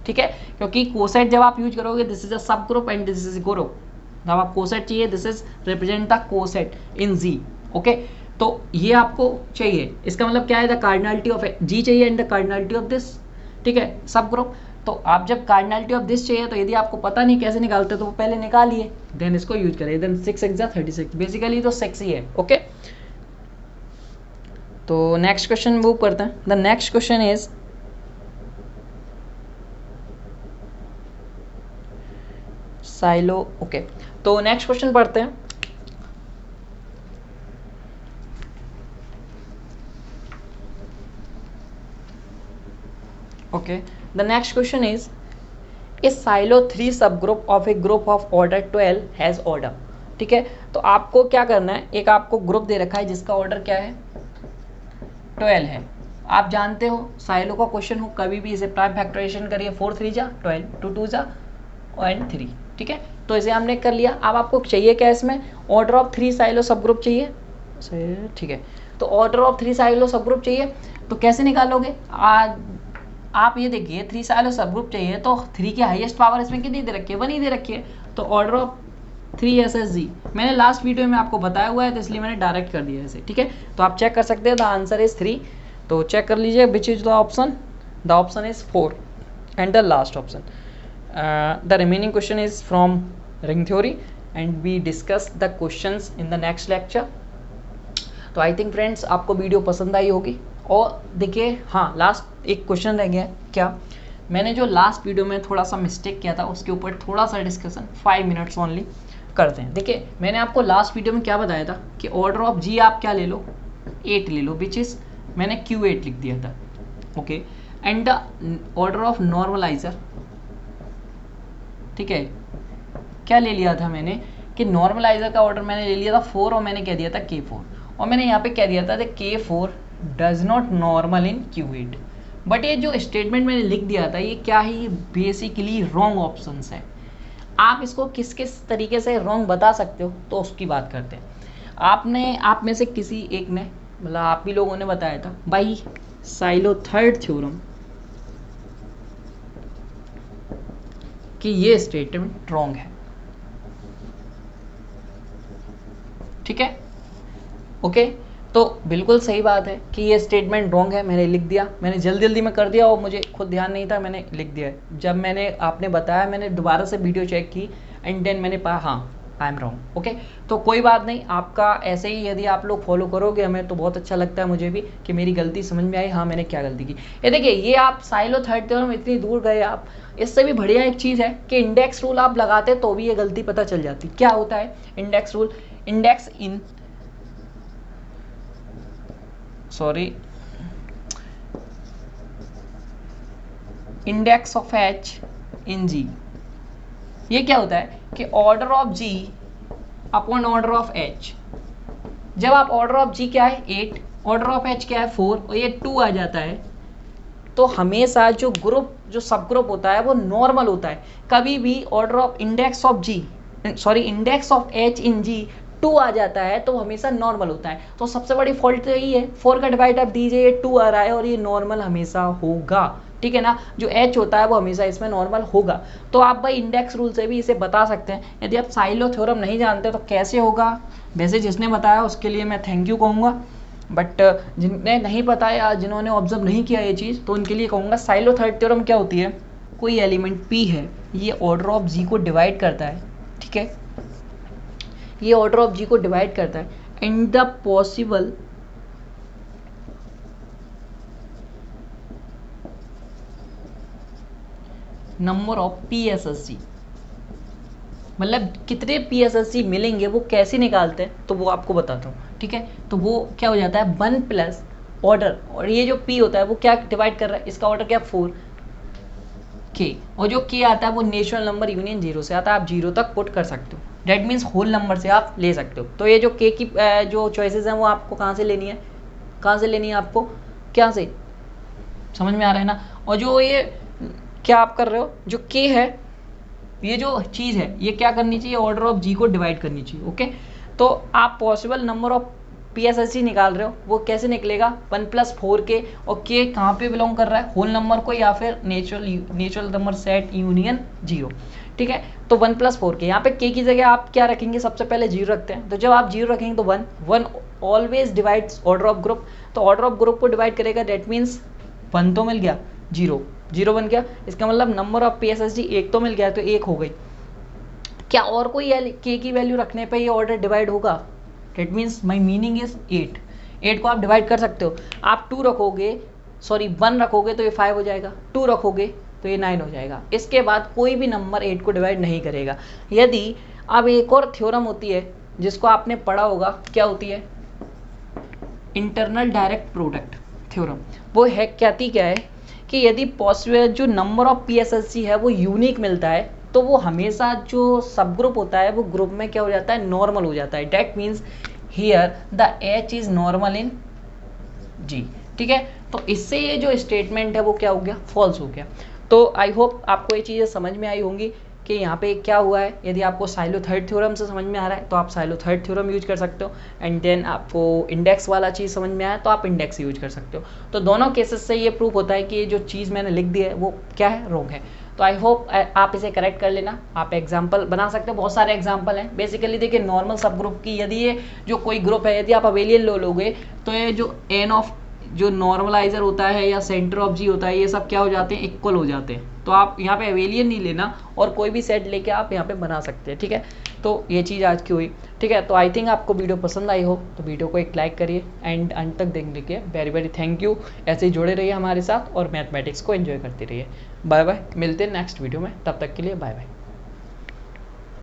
ठीक है, क्योंकि कोसेट जब आप यूज करोगे this is a subgroup and this is group, जब आप कोसेट चाहिए this is represent the coset in G, okay. तो ये आपको चाहिए, इसका मतलब क्या है, द कार्डिनलिटी ऑफ जी चाहिए and the cardinality of this, ठीक है, सब ग्रुप। तो आप जब कार्डिनलिटी ऑफ दिस चाहिए तो यदि आपको पता नहीं कैसे निकालते तो वो पहले निकालिए, देन इसको यूज करिए, देन 6 × 36, बेसिकली तो 6 ही है, ओके। तो नेक्स्ट क्वेश्चन मूव करते हैं। The next question is silo, okay. तो नेक्स्ट क्वेश्चन पढ़ते हैं। Okay, the next question is a silo 3 सब group of a group of order 12 has order, ठीक है। तो आपको क्या करना है, एक आपको ग्रुप दे रखा है जिसका ऑर्डर क्या है, 12 है। आप जानते हो साइलो का क्वेश्चन हो कभी भी इसे प्राइम फैक्टराइजेशन करिए, 4 3 जा 12, 2 2 जा एंड 3, ठीक है। तो इसे हमने कर लिया। अब आपको चाहिए क्या, इसमें ऑर्डर ऑफ 3 साइलो सब ग्रुप चाहिए, ठीक है। तो ऑर्डर ऑफ 3 साइलो सब ग्रुप चाहिए, तो कैसे निकालोगे, आप ये देखिए 3 साइलो सब ग्रुप चाहिए तो 3 की हाईएस्ट पावर इसमें कितनी दे रखी है, 1 ही दे रखी है। तो ऑर्डर ऑफ 3 SSG मैंने लास्ट वीडियो में आपको बताया हुआ है तो इसलिए मैंने डायरेक्ट कर दिया इसे, ठीक है। तो आप चेक कर सकते हैं, द आंसर इज 3। तो चेक कर लीजिए which is the option is 4 and the last option. The remaining question is from ring theory and we discuss the questions in the next lecture. तो आई थिंक फ्रेंड्स आपको video पसंद आई होगी। और देखिए हाँ, लास्ट एक क्वेश्चन रह गया, क्या मैंने जो लास्ट वीडियो में थोड़ा सा मिस्टेक किया था उसके ऊपर थोड़ा सा डिस्कशन 5 मिनट्स ओनली करते हैं। देखिए मैंने आपको लास्ट वीडियो में क्या बताया था कि ऑर्डर ऑफ जी आप क्या ले लो, 8 ले लो, विच इज मैंने Q8 लिख दिया था, okay. And the order of normaliser, ठीक है, क्या ले लिया था मैंने कि नॉर्मलाइजर का ऑर्डर मैंने ले लिया था 4 और मैंने कह दिया था K4, और मैंने यहाँ पे कह दिया था K4 does not normal in Q8। But ये जो स्टेटमेंट मैंने लिख दिया था ये क्या है, ये बेसिकली रॉन्ग ऑप्शंस है। आप इसको किस किस तरीके से रॉन्ग बता सकते हो तो उसकी बात करते हैं। आप में से किसी एक ने, मतलब आप भी लोगों ने बताया था बाई साइलो थर्ड थ्योरम कि ये स्टेटमेंट रॉन्ग है, ठीक है, ओके। तो बिल्कुल सही बात है कि ये स्टेटमेंट रॉन्ग है, मैंने लिख दिया, मैंने जल्दी में कर दिया और मुझे खुद ध्यान नहीं था, मैंने लिख दिया। जब मैंने आपने बताया मैंने दोबारा से वीडियो चेक की एंड देन मैंने पाया हाँ आई एम रॉन्ग, ओके। तो कोई बात नहीं, आपका ऐसे ही यदि आप लोग फॉलो करोगे हमें तो बहुत अच्छा लगता है मुझे भी कि मेरी गलती समझ में आई, हाँ मैंने क्या गलती की। ये देखिए ये आप साइलो थर्ड थ्योरम इतनी दूर गए आप, इससे भी बढ़िया एक चीज़ है कि इंडेक्स रूल आप लगाते तो भी ये गलती पता चल जाती। क्या होता है index rule, index in index of H in G। ये क्या होता है कि order of G upon order of H। जब आप ऑर्डर ऑफ G क्या है 8, ऑर्डर ऑफ H क्या है 4 और ये 2 आ जाता है तो हमेशा जो ग्रुप जो सब ग्रुप होता है वो नॉर्मल होता है। कभी भी order of index of H in G 2 आ जाता है तो हमेशा नॉर्मल होता है। तो सबसे बड़ी फॉल्ट तो यही है, 4 का डिवाइड आप दीजिए, ये 2 आ रहा है और ये नॉर्मल हमेशा होगा, ठीक है ना। जो H होता है वो हमेशा इसमें नॉर्मल होगा। तो आप भाई इंडेक्स रूल से भी इसे बता सकते हैं। यदि आप साइलो थ्योरम नहीं जानते तो कैसे होगा, वैसे जिसने बताया उसके लिए मैं थैंक यू कहूँगा, बट जिन्हें नहीं पता या जिन्होंने ऑब्जर्व नहीं किया ये चीज़ तो उनके लिए कहूँगा साइलो थर्ड थ्योरम क्या होती है, कोई एलिमेंट P है, ये ऑर्डर ऑफ G को डिवाइड करता है, ठीक है, ये ऑर्डर ऑफ G को डिवाइड करता है and the possible number of PSSG, मतलब कितने PSSG मिलेंगे वो कैसे निकालते हैं तो वो आपको बताता हूँ, ठीक है। तो वो क्या हो जाता है 1 प्लस ऑर्डर, और ये जो P होता है वो क्या डिवाइड कर रहा है, इसका ऑर्डर क्या 4K, और जो K आता है वो नेचुरल नंबर यूनियन 0 से आता है, आप 0 तक पुट कर सकते हो, डेट मीन्स होल नंबर से आप ले सकते हो। तो ये जो K की जो चॉइसेस हैं वो आपको कहाँ से लेनी है, आपको क्या से समझ में आ रहा है ना। और जो ये क्या आप कर रहे हो, जो K है ये जो चीज़ है ये क्या करनी चाहिए, ऑर्डर ऑफ जी को डिवाइड करनी चाहिए। ओके, तो आप पॉसिबल नंबर ऑफ PSLC निकाल रहे हो, वो कैसे निकलेगा, 1+4 के, और के कहाँ पे बिलोंग कर रहा है, होल नंबर को या फिर नेचुरल नंबर सेट यूनियन 0। ठीक है, तो 1+4 के, यहाँ पे के की जगह आप क्या रखेंगे, सबसे पहले 0 रखते हैं, तो जब आप 0 रखेंगे तो 1 always divides order of group, तो ऑर्डर ऑफ ग्रुप को डिवाइड करेगा, डेट मीन्स 1 तो मिल गया, 0 बन गया, इसका मतलब नंबर ऑफ PSLC 1 तो मिल गया, तो 1 हो गई। क्या और कोई के की वैल्यू रखने पे ये ऑर्डर डिवाइड होगा, that means my meaning is 8 को आप डिवाइड कर सकते हो। आप 1 रखोगे तो ये 5 हो जाएगा, 2 रखोगे तो ये 9 हो जाएगा। इसके बाद कोई भी नंबर 8 को डिवाइड नहीं करेगा। यदि अब एक और थ्योरम होती है जिसको आपने पढ़ा होगा, क्या होती है, इंटरनल डायरेक्ट प्रोडक्ट थ्योरम। वो है कहती क्या है कि यदि पॉसिबल जो नंबर ऑफ PSLC है वो यूनिक मिलता है, तो वो हमेशा जो सब ग्रुप होता है वो ग्रुप में क्या हो जाता है, नॉर्मल हो जाता है। That means here the H is normal in G। ठीक है, तो इससे ये जो स्टेटमेंट है वो क्या हो गया, फॉल्स हो गया। तो आई होप आपको ये चीज़ें समझ में आई होंगी कि यहाँ पे क्या हुआ है। यदि आपको साइलो थर्ड थ्योरम से समझ में आ रहा है तो आप साइलो थर्ड थ्योरम यूज कर सकते हो, एंड देन आपको इंडेक्स वाला चीज़ समझ में आया तो आप इंडेक्स यूज कर सकते हो। तो दोनों केसेस से ये प्रूफ होता है कि ये जो चीज़ मैंने लिख दी है वो क्या है, रॉन्ग है। तो आई होप आप इसे करेक्ट कर लेना। आप एग्जाम्पल बना सकते हो, बहुत सारे एग्जाम्पल हैं। बेसिकली देखिए, नॉर्मल सब ग्रुप की यदि ये जो कोई ग्रुप है, यदि आप अवेलियन लोगे तो ये जो एन ऑफ जो नॉर्मलाइजर होता है या सेंटर ऑफ जी होता है, ये सब क्या हो जाते हैं, इक्वल हो जाते हैं। तो आप यहाँ पे अवेलियन नहीं लेना और कोई भी सेट लेके आप यहाँ पे बना सकते हैं। ठीक है, तो ये चीज़ आज की हुई। ठीक है, तो आई थिंक आपको वीडियो पसंद आई हो तो वीडियो को एक लाइक करिए, एंड अंत तक देखने के वेरी वेरी थैंक यू। ऐसे ही जुड़े रहिए हमारे साथ और मैथमेटिक्स को एंजॉय करते रहिए। बाय बाय, मिलते हैं नेक्स्ट वीडियो में, तब तक के लिए बाय बाय।